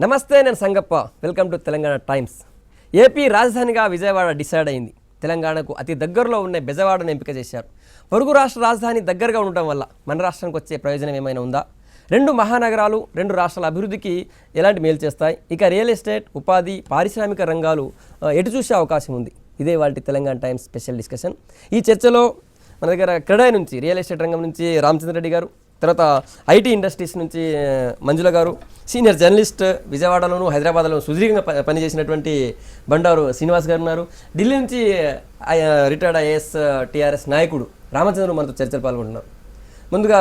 నమస్తే, నేను Sangappa. Welcome to Telangana times. AP రాజధానిగా విజయవాడ డిసైడ్ అయింది. తెలంగాణకు అతి దగ్గరలో ఉన్న బెజవాడను ఎంపిక చేశారు. పొరుగు రాష్ట్ర రాజధాని దగ్గరగా ఉండటం వల్ల మన రాష్ట్రానికి వచ్చే ప్రయోజనం ఏమైనా ఉందా? రెండు మహానగరాలు రెండు రాష్ట్రాల అభివృద్ధికి ఎలాంటి మేలు చేస్తాయి? ఇక రియల్ ఎస్టేట్, ఉపాధి, పారిశ్రామిక రంగాలు ఎటు చూసే అవకాశం ఉంది? ఇదే వాళ్ళ తెలంగాణ టైమ్స్ స్పెషల్ డిస్కషన్. ఈ చర్చలో మన దగ్గర క్రెడాయ్ నుంచి, రియల్ ఎస్టేట్ రంగం నుంచి రామచంద్ర రెడ్డి గారు, తర్వాత ఐటీ ఇండస్ట్రీస్ నుంచి మంజుల గారు, సీనియర్ జర్నలిస్ట్, విజయవాడలోను హైదరాబాద్లోను సుదీర్ఘంగా పనిచేసినటువంటి బండారు శ్రీనివాస్ గారు ఉన్నారు. ఢిల్లీ నుంచి రిటైర్డ్ ఐఏఎస్ టీఆర్ఎస్ నాయకుడు రామచంద్ర మనతో చర్చలు పాల్గొంటున్నారు. ముందుగా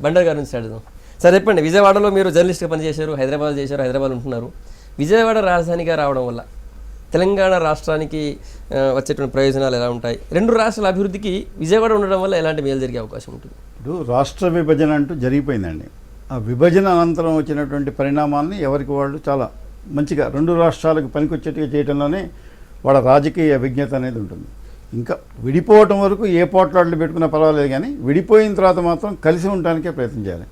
బండారు గారి నుంచి అడుగుదాం. సార్ చెప్పండి, విజయవాడలో మీరు జర్నలిస్ట్గా పనిచేశారు, హైదరాబాద్ ఉంటున్నారు. విజయవాడ రాజధానిగా రావడం వల్ల తెలంగాణ రాష్ట్రానికి వచ్చేటువంటి ప్రయోజనాలు ఎలా ఉంటాయి? రెండు రాష్ట్రాల అభివృద్ధికి విజయవాడ ఉండడం వల్ల ఎలాంటి మేలు జరిగే అవకాశం ఉంటుంది? ఇప్పుడు రాష్ట్ర విభజన అంటూ జరిగిపోయిందండి. ఆ విభజన అనంతరం వచ్చినటువంటి పరిణామాలని ఎవరికి వాళ్ళు చాలా మంచిగా రెండు రాష్ట్రాలకు పనికొచ్చేట్టుగా చేయడంలోనే వాళ్ళ రాజకీయ విజ్ఞత అనేది ఉంటుంది. ఇంకా విడిపోవటం వరకు ఏ పోట్లాట్లు పెట్టుకున్నా పర్వాలేదు, కానీ విడిపోయిన తర్వాత మాత్రం కలిసి ఉండడానికే ప్రయత్నం చేయాలి.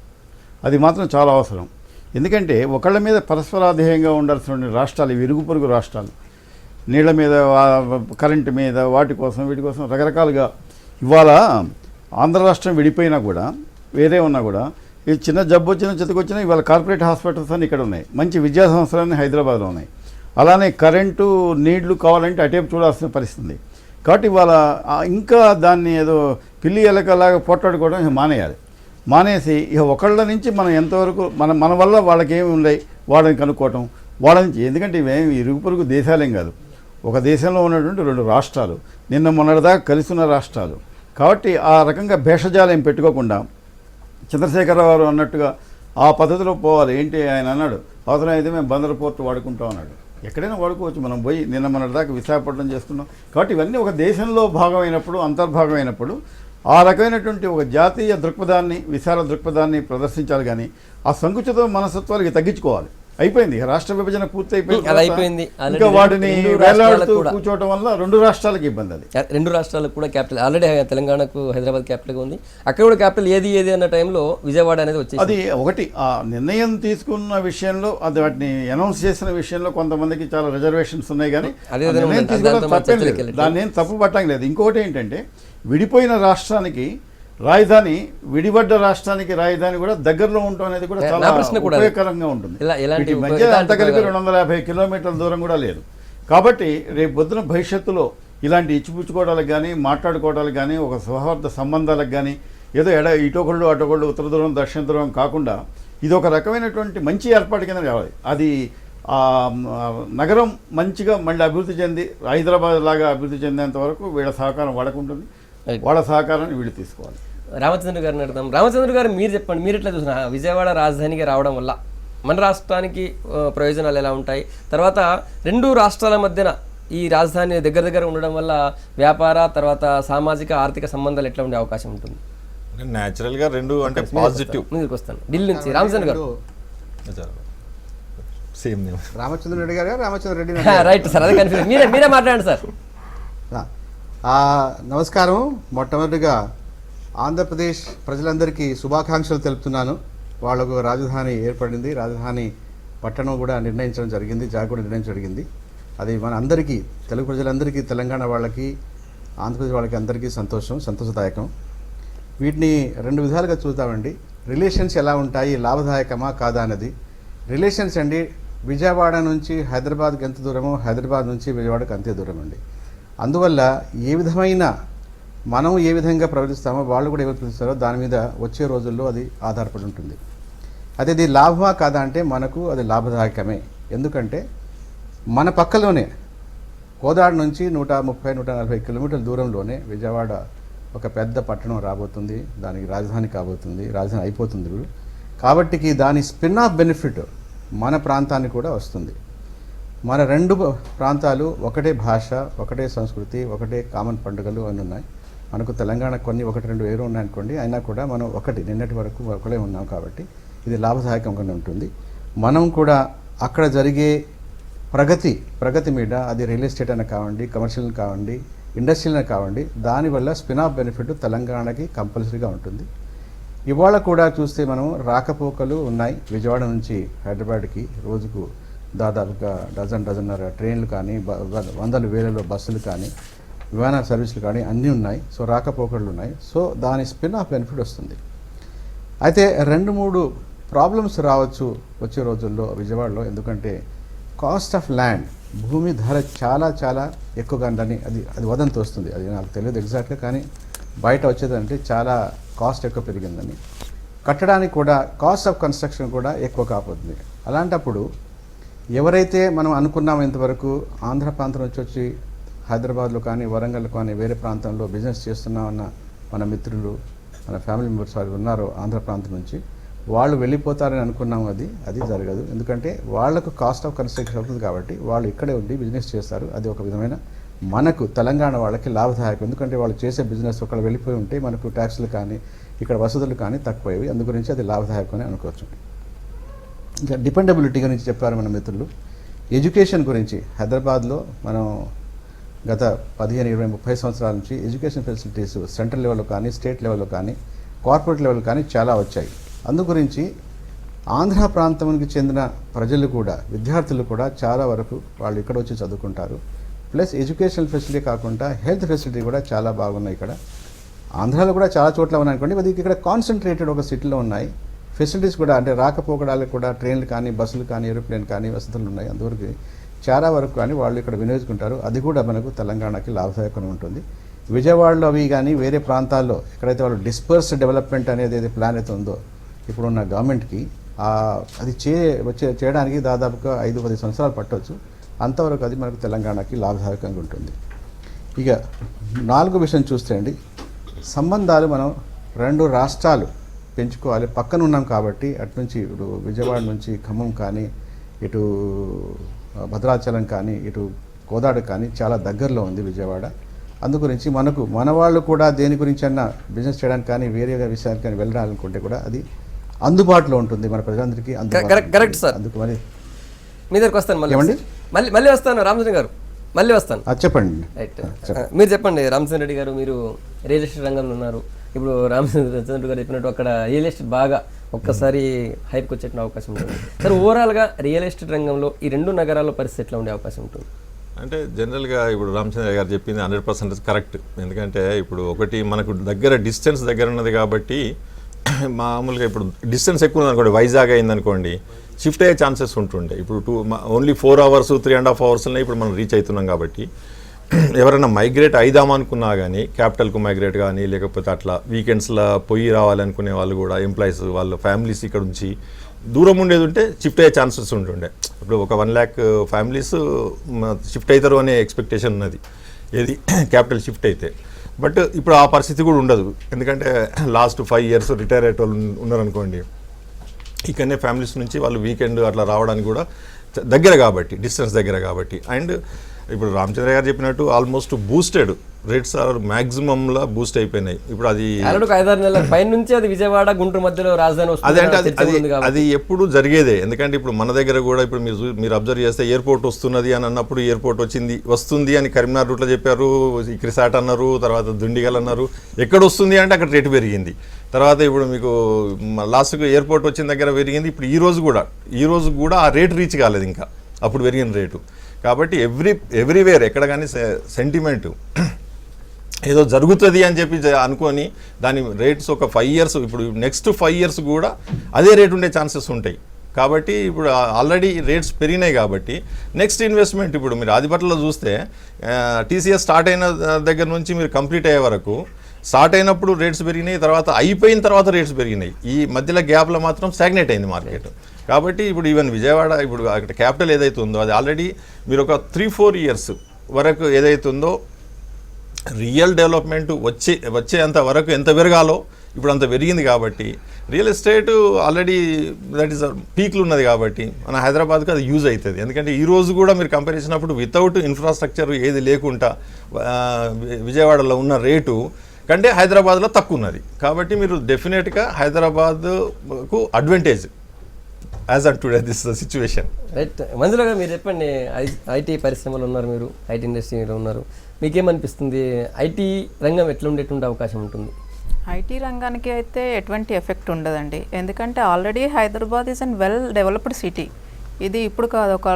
అది మాత్రం చాలా అవసరం. ఎందుకంటే ఒకళ్ళ మీద పరస్పరాధేయంగా ఉండాల్సిన రాష్ట్రాలు ఇవి ఇరుగు పొరుగు రాష్ట్రాలు. నీళ్ల మీద, కరెంటు మీద, వీటి కోసం రకరకాలుగా ఇవాళ ఆంధ్ర రాష్ట్రం విడిపోయినా కూడా, వేరే ఉన్నా కూడా, ఇది చిన్న జబ్బు వచ్చినా చితకొచ్చినా ఇవాళ కార్పొరేట్ హాస్పిటల్స్ అన్నీ ఇక్కడ ఉన్నాయి, మంచి విద్యా సంస్థలన్నీ హైదరాబాద్లో ఉన్నాయి. అలానే కరెంటు, నీళ్లు కావాలంటే అటేపు చూడాల్సిన పరిస్థితి. కాబట్టి ఇవాళ ఇంకా దాన్ని ఏదో పిల్లి ఎలకలాగా పోట్లాడుకోవడం మానేసి ఇక ఒకళ్ళ నుంచి మనం ఎంతవరకు మన వల్ల వాళ్ళకి ఏమి ఉన్నాయి వాళ్ళని కనుక్కోవటం, వాళ్ళ నుంచి. ఎందుకంటే ఇవేమి ఇరుగు పొరుగు దేశాలేం కాదు, ఒక దేశంలో ఉన్నటువంటి రెండు రాష్ట్రాలు, నిన్న మొన్నటిదాకా కలిసి ఉన్న రాష్ట్రాలు. కాబట్టి ఆ రకంగా భేషజాలం పెట్టుకోకుండా చంద్రశేఖరరావు గారు అన్నట్టుగా ఆ పద్ధతిలో పోవాలి. ఏంటి ఆయన అన్నాడు, అవసరమైతే మేము బందర్ పోర్టు వాడుకుంటాం అన్నాడు. ఎక్కడైనా వాడుకోవచ్చు, మనం పోయి నిన్న మొన్నటిదాకా విశాఖపట్నం చేసుకున్నాం. కాబట్టి ఇవన్నీ ఒక దేశంలో భాగమైనప్పుడు, అంతర్భాగమైనప్పుడు ఆ రకమైనటువంటి ఒక జాతీయ దృక్పథాన్ని, విశాల దృక్పథాన్ని ప్రదర్శించాలి. కానీ ఆ సంకుచిత మనస్తత్వాలకి తగ్గించుకోవాలి. అయిపోయింది, రాష్ట్ర విభజన పూర్తయిపోయింది. ఇంకా వాటిని వేలాడుతూ కూర్చోవడం వల్ల రెండు రాష్ట్రాలకు ఇబ్బంది. అది రెండు రాష్ట్రాలకు కూడా క్యాపిటల్ ఆల్రెడీ తెలంగాణకు హైదరాబాద్ క్యాపిటల్గా ఉంది. అక్కడ కూడా క్యాపిటల్ ఏది అన్న టైంలో విజయవాడ అనేది వచ్చేది. అది ఒకటి ఆ నిర్ణయం తీసుకున్న విషయంలో, అది వాటిని అనౌన్స్ చేసిన విషయంలో కొంతమందికి చాలా రిజర్వేషన్స్ ఉన్నాయి. కానీ దాన్ని ఏం తప్పు పట్టడం లేదు. ఇంకొకటి ఏంటంటే, విడిపోయిన రాష్ట్రానికి రాజధాని, విడిపడ్డ రాష్ట్రానికి రాజధాని కూడా దగ్గరలో ఉండటం అనేది కూడా చాలా ఉపయోగకరంగా ఉంటుంది. మధ్య అంత కలిపి 250 కిలోమీటర్ల దూరం కూడా లేదు. కాబట్టి రేపు పొద్దున భవిష్యత్తులో ఇలాంటి ఇచ్చిపుచ్చుకోవడానికి కానీ, మాట్లాడుకోవడానికి కానీ, ఒక సౌహార్ద సంబంధాలకు కానీ, ఏదో ఇటొకళ్ళు అటొకళ్ళు, ఉత్తర ధ్రువం దక్షిణ ధ్రువం కాకుండా ఇది ఒక రకమైనటువంటి మంచి ఏర్పాటు కింద రావాలి. అది నగరం మంచిగా మళ్ళీ అభివృద్ధి చెంది హైదరాబాద్ లాగా అభివృద్ధి చెందేంత వరకు వీళ్ళ సహకారం వాడకుంటుంది, వాళ్ళ సహకారాన్ని వీళ్ళు తీసుకోవాలి. రామచంద్ర గారిని అడుగుతాం. రామచంద్ర గారు, మీరు చెప్పండి, మీరు ఎట్లా చూసిన విజయవాడ రాజధానిగా రావడం వల్ల మన రాష్ట్రానికి ప్రయోజనాలు ఎలా ఉంటాయి? తర్వాత రెండు రాష్ట్రాల మధ్యన ఈ రాజధాని దగ్గర ఉండడం వల్ల వ్యాపార, తర్వాత సామాజిక, ఆర్థిక సంబంధాలు ఎట్లా ఉండే అవకాశం ఉంటుంది? న్యాచురల్గా రెండు అంటే పాజిటివ్. ముందుకు వస్తాను. ఢిల్లీ నుంచి రామచంద్ర గారు. సేమ్ రామచంద్ర రెడ్డి గారు, రామచంద్ర రెడ్డి రైట్ సార్, అదే కన్ఫ్యూజన్. మీరే మాట్లాడండి సార్. నమస్కారం. మొట్టమొదటిగా ఆంధ్రప్రదేశ్ ప్రజలందరికీ శుభాకాంక్షలు తెలుపుతున్నాను. వాళ్ళకు రాజధాని ఏర్పడింది, రాజధాని పట్టణం కూడా నిర్ణయించడం జరిగింది, జాగా కూడా నిర్ణయించడం జరిగింది. అది మన అందరికీ, తెలుగు ప్రజలందరికీ, తెలంగాణ వాళ్ళకి, ఆంధ్రప్రదేశ్ వాళ్ళకి అందరికీ సంతోషదాయకం. వీటిని రెండు విధాలుగా చూద్దామండి. రిలేషన్స్ ఎలా ఉంటాయి, లాభదాయకమా కాదా అన్నది. రిలేషన్స్ అండి, విజయవాడ నుంచి హైదరాబాద్కి ఎంత దూరమో, హైదరాబాద్ నుంచి విజయవాడకు అంతే దూరం అండి. అందువల్ల మనం ఏ విధంగా ప్రవర్తిస్తామో వాళ్ళు కూడా ఏమి ప్రవర్తిస్తారో దాని మీద వచ్చే రోజుల్లో అది ఆధారపడి ఉంటుంది. అయితే ఇది లాభమా కాదా అంటే మనకు అది లాభదాయకమే. ఎందుకంటే మన పక్కలోనే కోదాడ నుంచి 130-140 కిలోమీటర్ల దూరంలోనే విజయవాడ ఒక పెద్ద పట్టణం రాబోతుంది, దానికి రాజధాని కాబోతుంది, రాజధాని అయిపోతుంది ఇప్పుడు. కాబట్టి దాని స్పిన్ ఆఫ్ బెనిఫిట్ మన ప్రాంతానికి కూడా వస్తుంది. మన రెండు ప్రాంతాలు ఒకటే భాష, ఒకటే సంస్కృతి, ఒకటే కామన్ పండుగలు అని ఉన్నాయి. మనకు తెలంగాణ కొన్ని 1-2 వేరు ఉన్నాయనుకోండి, అయినా కూడా మనం నిన్నటి వరకు ఒకటే ఉన్నాం. కాబట్టి ఇది లాభదాయకంగానే ఉంటుంది. మనం కూడా అక్కడ జరిగే ప్రగతి మీద, అది రియల్ ఎస్టేట్ అయినా కావండి, కమర్షియల్ కావండి, ఇండస్ట్రియల్ అయినా కావండి, దానివల్ల స్పిన్ ఆఫ్ బెనిఫిట్ తెలంగాణకి కంపల్సరీగా ఉంటుంది. ఇవాళ కూడా చూస్తే మనం రాకపోకలు ఉన్నాయి. విజయవాడ నుంచి హైదరాబాద్కి రోజుకు దాదాపుగా డజన్నర ట్రైన్లు కానీ వందల వేలలో బస్సులు కానీ విమాన సర్వీసులు కానీ అన్నీ ఉన్నాయి. సో రాకపోకళ్ళు ఉన్నాయి. సో దాని స్పిన్ ఆఫ్ బెనిఫిట్ వస్తుంది. అయితే 2-3 ప్రాబ్లమ్స్ రావచ్చు వచ్చే రోజుల్లో విజయవాడలో. ఎందుకంటే కాస్ట్ ఆఫ్ ల్యాండ్, భూమి ధర చాలా చాలా ఎక్కువగా ఉందని అది వదంతి వస్తుంది. అది నాకు తెలియదు ఎగ్జాక్ట్గా, కానీ బయట వచ్చేదంటే చాలా కాస్ట్ ఎక్కువ పెరిగిందని. కట్టడానికి కూడా కాస్ట్ ఆఫ్ కన్స్ట్రక్షన్ కూడా ఎక్కువ కాకపోతుంది. అలాంటప్పుడు ఎవరైతే మనం అనుకున్నాం ఇంతవరకు ఆంధ్ర ప్రాంతం నుంచి వచ్చి హైదరాబాద్లో కానీ వరంగల్ కానీ వేరే ప్రాంతంలో బిజినెస్ చేస్తున్నామన్న మన మిత్రులు, మన ఫ్యామిలీ మెంబర్స్ వాళ్ళు ఉన్నారో ఆంధ్ర ప్రాంతం నుంచి, వాళ్ళు వెళ్ళిపోతారని అనుకున్నాము. అది జరగదు. ఎందుకంటే వాళ్లకు కాస్ట్ ఆఫ్ కన్స్ట్రక్షన్ అవుతుంది కాబట్టి వాళ్ళు ఇక్కడే ఉండి బిజినెస్ చేస్తారు. అది ఒక విధమైన మనకు తెలంగాణ వాళ్ళకి లాభదాయకం. ఎందుకంటే వాళ్ళు చేసే బిజినెస్ ఒకళ్ళు వెళ్ళిపోయి ఉంటే మనకు ట్యాక్స్లు కానీ ఇక్కడ వసతులు కానీ తక్కువయ్యేవి. అందు గురించి అది లాభదాయకం అని అనుకోవచ్చు. ఇంకా డిపెండబిలిటీ గురించి చెప్పారు మన మిత్రులు. ఎడ్యుకేషన్ గురించి హైదరాబాద్లో మనం గత 15, 20, 30 సంవత్సరాల నుంచి ఎడ్యుకేషన్ ఫెసిలిటీస్ సెంట్రల్ లెవెల్లో కానీ స్టేట్ లెవెల్లో కానీ కార్పొరేట్ లెవెల్ కానీ చాలా వచ్చాయి. అందు గురించి ఆంధ్ర ప్రాంతానికి చెందిన ప్రజలు కూడా, విద్యార్థులు కూడా చాలా వరకు వాళ్ళు ఇక్కడ వచ్చి చదువుకుంటారు. ప్లస్ ఎడ్యుకేషనల్ ఫెసిలిటీ కాకుండా హెల్త్ ఫెసిలిటీ కూడా చాలా బాగున్నాయి ఇక్కడ. ఆంధ్రాలో కూడా చాలా చోట్ల ఉన్నాయి అనుకోండి, అది ఇక్కడ కాన్సన్ట్రేటెడ్ ఒక సిటీలో ఉన్నాయి. ఫెసిలిటీస్ కూడా అంటే రాకపోకడాలకు కూడా ట్రైన్లు కానీ బస్సులు కానీ ఏరోప్లేన్ కానీ వసతులు ఉన్నాయి. అందువరకు చాలా వరకు కానీ వాళ్ళు ఇక్కడ వినియోగించుకుంటారు. అది కూడా మనకు తెలంగాణకి లాభదాయకంగా ఉంటుంది. విజయవాడలో అవి కానీ వేరే ప్రాంతాల్లో ఎక్కడైతే వాళ్ళు డిస్పర్స్ డెవలప్మెంట్ అనేది ఏదైతే ప్లాన్ అయితే ఉందో ఇప్పుడున్న గవర్నమెంట్కి, అది చేయడానికి దాదాపుగా 5-10 సంవత్సరాలు పట్టవచ్చు. అంతవరకు అది మనకు తెలంగాణకి లాభదాయకంగా ఉంటుంది. ఇక 4వ విషయం చూస్తే అండి, సంబంధాలు మనం 2 రాష్ట్రాలు పెంచుకోవాలి. పక్కన ఉన్నాం కాబట్టి అటు నుంచి ఇప్పుడు విజయవాడ నుంచి ఖమ్మం కానీ, ఇటు భద్రాచలం కానీ, ఇటు కోదాడ కానీ చాలా దగ్గరలో ఉంది విజయవాడ. అందు గురించి మన వాళ్ళు కూడా దేని గురించి అన్నా బిజినెస్ చేయడానికి కానీ వేరే విషయానికి కానీ వెళ్ళాలనుకుంటే కూడా అది అందుబాటులో ఉంటుంది మన ప్రజలందరికీ. Correct sir. అందుకు మరి మీ దగ్గరకు వస్తాను ఏమండి? మళ్ళీ వస్తాను రామచంద్ర గారు, మళ్ళీ వస్తాను. చెప్పండి. రైట్, మీరు చెప్పండి రామచంద్ర రెడ్డి గారు. మీరు రియల్ ఎస్టేట్ రంగంలో ఉన్నారు. ఇప్పుడు రామచంద్ర గారు చెప్పినట్టు అక్కడ రియల్ ఎస్టేట్ బాగా ఒక్కసారి హైప్కి వచ్చే అవకాశం ఉంటుంది. సార్ ఓవరాల్గా రియల్ ఎస్టేట్ రంగంలో ఈ 2 నగరాల్లో పరిస్థితి ఎట్లా ఉండే అవకాశం ఉంటుంది? అంటే జనరల్గా ఇప్పుడు రామచంద్ర గారు చెప్పింది 100% కరెక్ట్. ఎందుకంటే ఇప్పుడు ఒకటి మనకు డిస్టెన్స్ దగ్గర ఉన్నది కాబట్టి మామూలుగా ఇప్పుడు డిస్టెన్స్ ఎక్కువ ఉందనుకోండి, వైజాగ్ అయిందనుకోండి, షిఫ్ట్ అయ్యే ఛాన్సెస్ ఉంటుండే. ఇప్పుడు ఓన్లీ 4 hours 3.5 hours ఇప్పుడు మనం రీచ్ అవుతున్నాం కాబట్టి ఎవరైనా మైగ్రేట్ అయిదామనుకున్నా కానీ క్యాపిటల్కు మైగ్రేట్ కానీ లేకపోతే అట్లా వీకెండ్స్లో పోయి రావాలనుకునే వాళ్ళు కూడా ఎంప్లాయీస్ వాళ్ళ ఫ్యామిలీస్ ఇక్కడ నుంచి దూరం ఉండేది ఉంటే షిఫ్ట్ అయ్యే ఛాన్సెస్ ఉంటుండే. ఇప్పుడు ఒక 1 lakh ఫ్యామిలీస్ షిఫ్ట్ అవుతారు అనే ఎక్స్పెక్టేషన్ ఉన్నది ఏది క్యాపిటల్ షిఫ్ట్ అయితే. బట్ ఇప్పుడు ఆ పరిస్థితి కూడా ఉండదు. ఎందుకంటే లాస్ట్ 5 years రిటైర్ అయ్యే వాళ్ళు ఉన్నారనుకోండి, ఇక్కడనే ఫ్యామిలీస్ నుంచి వాళ్ళు వీకెండ్ అట్లా రావడానికి కూడా దగ్గర కాబట్టి, డిస్టెన్స్ దగ్గర కాబట్టి. అండ్ ఇప్పుడు రామచంద్ర గారు చెప్పినట్టు ఆల్మోస్ట్ బూస్టెడ్ రేట్స్ ఆర్ మ్యాక్సిమంలో బూస్ట్ అయిపోయినాయి. ఇప్పుడు అది 5-6 నెలల పైన నుంచి అది విజయవాడ గుంటూరు మధ్యలో రాజధాని అది ఎప్పుడు జరిగేదే. ఎందుకంటే ఇప్పుడు మన దగ్గర కూడా ఇప్పుడు మీరు అబ్జర్వ్ చేస్తే ఎయిర్పోర్ట్ వస్తున్నది అని అన్నప్పుడు ఎయిర్పోర్ట్ వస్తుంది అని కరీంనగర్ రూట్లో చెప్పారు, క్రిసాట్ అన్నారు, తర్వాత దుండిగల్ అన్నారు. ఎక్కడ వస్తుంది అంటే అక్కడ రేటు పెరిగింది. తర్వాత ఇప్పుడు మీకు లాస్ట్కు ఎయిర్పోర్ట్ వచ్చిన దగ్గర పెరిగింది. ఇప్పుడు ఈ రోజు కూడా ఆ రేటు రీచ్ కాలేదు ఇంకా, అప్పుడు పెరిగిన రేటు. కాబట్టి ఎవ్రీవేర్ ఎక్కడ కానీ సెంటిమెంటు ఏదో జరుగుతుంది అని చెప్పి అనుకొని దాని రేట్స్ ఒక 5 years, ఇప్పుడు నెక్స్ట్ 5 years కూడా అదే రేట్ ఉండే ఛాన్సెస్ ఉంటాయి. కాబట్టి ఇప్పుడు ఆల్రెడీ రేట్స్ పెరిగినాయి కాబట్టి నెక్స్ట్ ఇన్వెస్ట్మెంట్ ఇప్పుడు మీరు ఆదిపట్లలో చూస్తే టీసీఎస్ స్టార్ట్ అయిన దగ్గర నుంచి మీరు కంప్లీట్ అయ్యే వరకు స్టార్ట్ అయినప్పుడు రేట్స్ పెరిగినాయి, తర్వాత అయిపోయిన తర్వాత రేట్స్ పెరిగినాయి. ఈ మధ్యలో గ్యాప్లో మాత్రం స్టాగ్నేట్ అయింది మార్కెట్. కాబట్టి ఇప్పుడు ఈవెన్ విజయవాడ ఇప్పుడు అక్కడ క్యాపిటల్ ఏదైతే ఉందో అది ఆల్రెడీ మీరు ఒక 3-4 years వరకు ఏదైతే ఉందో రియల్ డెవలప్మెంట్ వచ్చేంత వరకు ఎంత పెరగాలో ఇప్పుడు అంత పెరిగింది. కాబట్టి real estate already that is పీక్లు ఉన్నది కాబట్టి మన హైదరాబాద్కి అది యూజ్ అవుతుంది. ఎందుకంటే ఈ రోజు కూడా మీరు కంపేర్ చేసినప్పుడు వితౌట్ ఇన్ఫ్రాస్ట్రక్చర్ ఏది లేకుండా విజయవాడలో ఉన్న రేటు కంటే హైదరాబాద్లో తక్కువ ఉన్నది. కాబట్టి మీరు డెఫినెట్గా హైదరాబాద్కు advantage as on today this situation. Right, Manjula గారు మీరు చెప్పండి. ఐటీ పరిశ్రమలో ఉన్నారు, మీరు ఐటీ ఇండస్ట్రీలో ఉన్నారు, మీకేమనిపిస్తుంది? ఐటీ రంగం ఎట్లా ఉండేటువంటి అవకాశం ఉంటుంది? ఐటీ రంగానికి అయితే ఎటువంటి ఎఫెక్ట్ ఉండదండి, ఎందుకంటే already Hyderabad is an well developed city. ఇది ఇప్పుడు కాదు, ఒక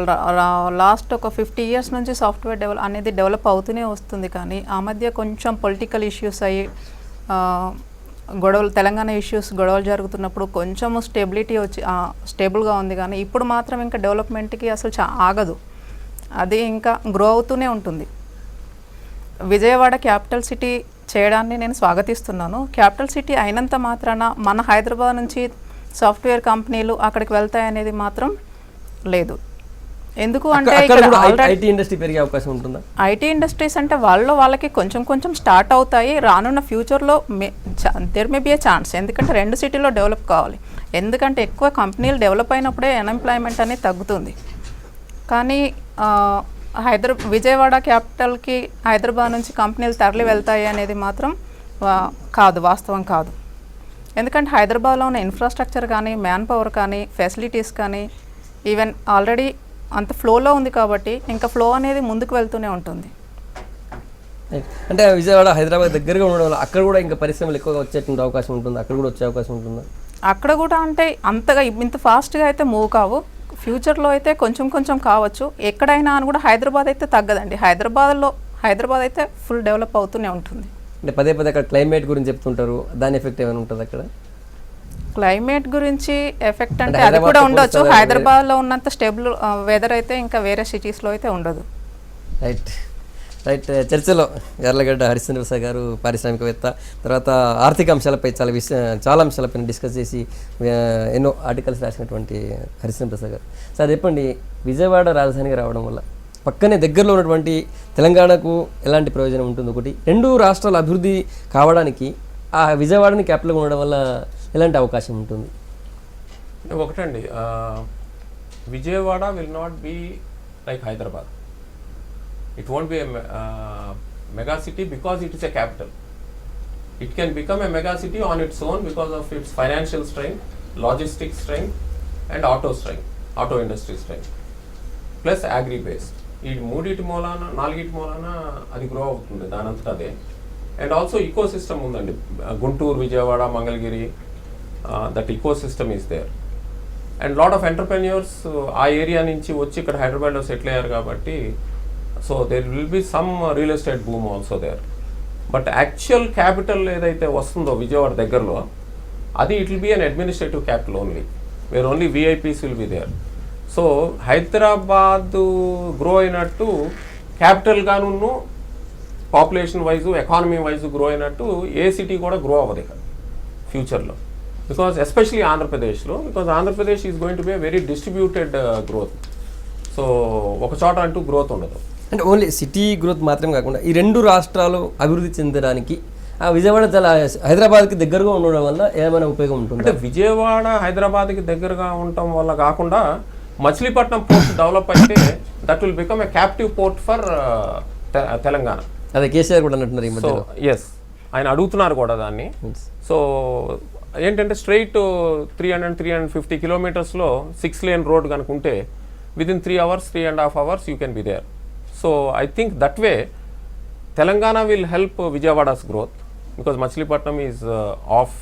లాస్ట్ ఒక 50 years నుంచి సాఫ్ట్వేర్ అనేది డెవలప్ అవుతూనే వస్తుంది. కానీ ఆ మధ్య కొంచెం పొలిటికల్ ఇష్యూస్ అయ్యి గొడవలు, తెలంగాణ ఇష్యూస్ గొడవలు జరుగుతున్నప్పుడు కొంచెం స్టెబిలిటీ వచ్చి స్టేబుల్గా ఉంది. కానీ ఇప్పుడు మాత్రం ఇంకా డెవలప్మెంట్కి అసలు ఆగదు, అది ఇంకా గ్రో అవుతూనే ఉంటుంది. విజయవాడ క్యాపిటల్ సిటీ చేయడాన్ని నేను స్వాగతిస్తున్నాను. క్యాపిటల్ సిటీ అయినంత మాత్రాన మన హైదరాబాద్ నుంచి సాఫ్ట్వేర్ కంపెనీలు అక్కడికి వెళ్తాయనేది మాత్రం లేదు. ఎందుకు అంటే ఐటీ ఇండస్ట్రీ పెరిగే అవకాశం ఉంటుందా? ఐటీ ఇండస్ట్రీస్ అంటే వాళ్ళకి కొంచెం కొంచెం స్టార్ట్ అవుతాయి. రానున్న ఫ్యూచర్లో there may be a chance, ఎందుకంటే 2 సిటీలో డెవలప్ కావాలి. ఎందుకంటే ఎక్కువ కంపెనీలు డెవలప్ అయినప్పుడే అన్ఎంప్లాయ్మెంట్ అనేది తగ్గుతుంది. కానీ విజయవాడ క్యాపిటల్కి హైదరాబాద్ నుంచి కంపెనీలు తరలి వెళ్తాయి అనేది మాత్రం కాదు, వాస్తవం కాదు. ఎందుకంటే హైదరాబాద్లో ఉన్న ఇన్ఫ్రాస్ట్రక్చర్ కానీ, మ్యాన్ పవర్ కానీ, ఫెసిలిటీస్ కానీ ఈవెన్ ఆల్రెడీ అంత ఫ్లోలో ఉంది కాబట్టి ఇంకా ఫ్లో అనేది ముందుకు వెళ్తూనే ఉంటుంది. అంటే విజయవాడ హైదరాబాద్ దగ్గరగా ఉండడం వల్ల అక్కడ కూడా ఇంకా పరిశ్రమలు ఎక్కువగా వచ్చేటువంటి అవకాశం ఉంటుంది, అక్కడ కూడా వచ్చే అవకాశం ఉంటుందా? అక్కడ కూడా అంటే అంతగా ఇంత ఫాస్ట్గా అయితే మూవ్ కావు. ఫ్యూచర్లో అయితే కొంచెం కొంచెం కావచ్చు. ఎక్కడైనా అని కూడా హైదరాబాద్ అయితే తగ్గదండి. హైదరాబాద్ అయితే ఫుల్ డెవలప్ అవుతూనే ఉంటుంది. అంటే పదే అక్కడ క్లైమేట్ గురించి చెప్తుంటారు, దాని ఎఫెక్ట్ ఏమైనా ఉంటుంది అక్కడ? క్లైమేట్ గురించి ఎఫెక్ట్ అంటే అది కూడా ఉండొచ్చు. హైదరాబాద్లో ఉన్నంత స్టేబుల్ వెదర్ అయితే ఇంకా వేరే సిటీస్లో అయితే ఉండదు. రైట్. చర్చలో యార్లగడ్డ హరిశ్చంద్ర ప్రసాద్ గారు పారిశ్రామికవేత్త, తర్వాత ఆర్థిక అంశాలపై చాలా అంశాలపై డిస్కస్ చేసి ఎన్నో ఆర్టికల్స్ రాసినటువంటి హరిశ్చంద్ర ప్రసాద్ గారు. సార్ చెప్పండి, విజయవాడ రాజధానిగా రావడం వల్ల పక్కనే దగ్గరలో ఉన్నటువంటి తెలంగాణకు ఎలాంటి ప్రయోజనం ఉంటుంది? ఒకటి, 2 రాష్ట్రాల అభివృద్ధి కావడానికి ఆ విజయవాడని క్యాపిటల్గా ఉండడం వల్ల ఎలాంటి అవకాశం ఉంటుంది? ఒకటండి, Vijayawada will not be like Hyderabad. It won't be a mega city because it is a capital. It can become a mega city on its own because of its financial strength, logistics strength and auto industry strength, plus agri-based. ఈ 3 మూలాన 4 మూలాన అది grow అవుతుంది దానంతట అదే. And also ecosystem ఉందండి, Guntur, Vijayawada, Mangalagiri, that ecosystem is there. And lot of entrepreneurs ఆ area నుంచి వచ్చి ఇక్కడ హైదరాబాద్లో సెటిల్ అయ్యారు కాబట్టి so there will be some real estate boom also there. But actual capital ఏదైతే వస్తుందో విజయవాడ దగ్గరలో, అది it will be an administrative capital only, where only VIPs will be there. So Hyderabad grow అయినట్టు క్యాపిటల్గాను population wise, economy wise grow అయినట్టు ఏ city కూడా grow అవ్వదు ఇక ఫ్యూచర్లో. బికాజ్ ఎస్పెషలీ ఆంధ్రప్రదేశ్లో, because Andhra Pradesh is going to be very distributed growth. So ఒక చోట అంటూ గ్రోత్ ఉండదు. అంటే ఓన్లీ సిటీ గ్రోత్ మాత్రమే కాకుండా ఈ 2 రాష్ట్రాలు అభివృద్ధి చెందడానికి విజయవాడ చాలా హైదరాబాద్కి దగ్గరగా ఉండడం వల్ల ఏమైనా ఉపయోగం ఉంటుంది? అంటే విజయవాడ హైదరాబాద్కి దగ్గరగా ఉండటం వల్ల కాకుండా మచిలీపట్నం పోర్ట్ డెవలప్ అయితే that will become a captive port for Telangana. అదే కేసీఆర్ కూడా అంటున్నారు ఈ మధ్యలో. ఎస్, ఆయన అడుగుతున్నారు కూడా దాన్ని. సో ఏంటంటే స్ట్రైట్ 350 కిలోమీటర్స్లో 6 lane రోడ్ కనుక ఉంటే within 3 hours, 3.5 hours you can be there. So I think that way Telangana will help Vijayawada's growth because Machilipatnam is off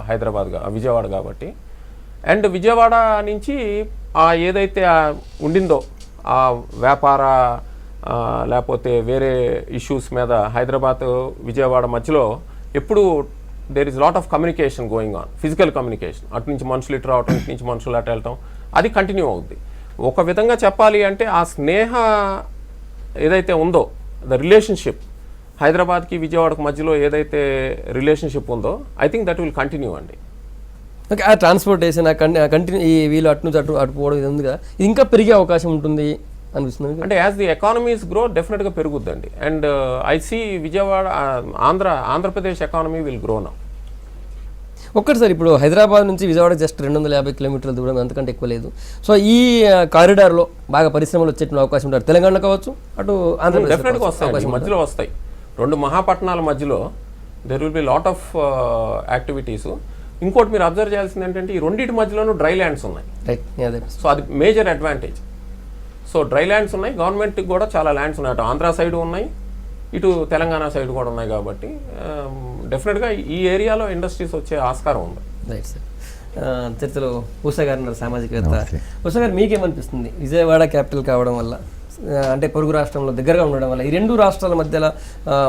Hyderabad Vijayawada kabatti, and Vijayawada nunchi ఏదైతే ఉండిందో ఆ వ్యాపార లేకపోతే వేరే issues మీద హైదరాబాద్ విజయవాడ మధ్యలో ఎప్పుడు there is lot of communication going on, physical communication. అటు నుంచి మనుషులు ఇటు రావటం, ఇటు నుంచి మనుషులు అటు వెళ్ళటం, అది కంటిన్యూ అవుద్ది. ఒక విధంగా చెప్పాలి అంటే ఆ స్నేహ ఏదైతే ఉందో, ద రిలేషన్షిప్ హైదరాబాద్కి విజయవాడకు మధ్యలో ఏదైతే రిలేషన్షిప్ ఉందో, I think that will continue అండి. ఓకే, ఆ ట్రాన్స్పోర్టేషన్ కంటిన్యూ, ఈ వీళ్ళు అటు నుంచి అటు పోవడం ఇది ఉంది కదా, ఇది ఇంకా పెరిగే అవకాశం ఉంటుంది అనిపిస్తుంది. అంటే యాజ్ ది ఎకానమీస్ గ్రో డెఫినెట్గా పెరుగుద్దండి. And I see Vijayawada Andhra Pradesh economy will grow now. ఒక్కటిసారి ఇప్పుడు హైదరాబాద్ నుంచి విజయవాడ జస్ట్ 250 కిలోమీటర్ల దూరం, అంతకంటే ఎక్కువ లేదు. సో ఈ కారిడార్లో బాగా పరిశ్రమలు వచ్చేటువంటి అవకాశం ఉంటారు, తెలంగాణ కావచ్చు, అటు ఆంధ్రప్రదేశ్ డెఫినెట్గా వస్తాయి, మధ్యలో వస్తాయి. 2 మహాపట్టణాల మధ్యలో there will be lot of activities. ఇంకోటి మీరు అబ్జర్వ్ చేయాల్సింది ఏంటంటే ఈ రెండింటి మధ్యలోనూ డ్రై ల్యాండ్స్ ఉన్నాయి. సో అది major advantage. So dry lands ఉన్నాయి, గవర్నమెంట్కి కూడా చాలా ల్యాండ్స్ ఉన్నాయి, అటు ఆంధ్ర సైడ్ ఉన్నాయి, ఇటు తెలంగాణ సైడ్ కూడా ఉన్నాయి. కాబట్టి డెఫినెట్గా ఈ ఏరియాలో ఇండస్ట్రీస్ వచ్చే ఆస్కారం ఉంది. Right sir. చర్చలో ఉషా గారు ఉన్నారు, సామాజికవేత్త. ఉషా గారు, మీకేమనిపిస్తుంది విజయవాడ క్యాపిటల్ కావడం వల్ల, అంటే పొరుగు రాష్ట్రంలో దగ్గరగా ఉండడం వల్ల ఈ రెండు రాష్ట్రాల మధ్యలో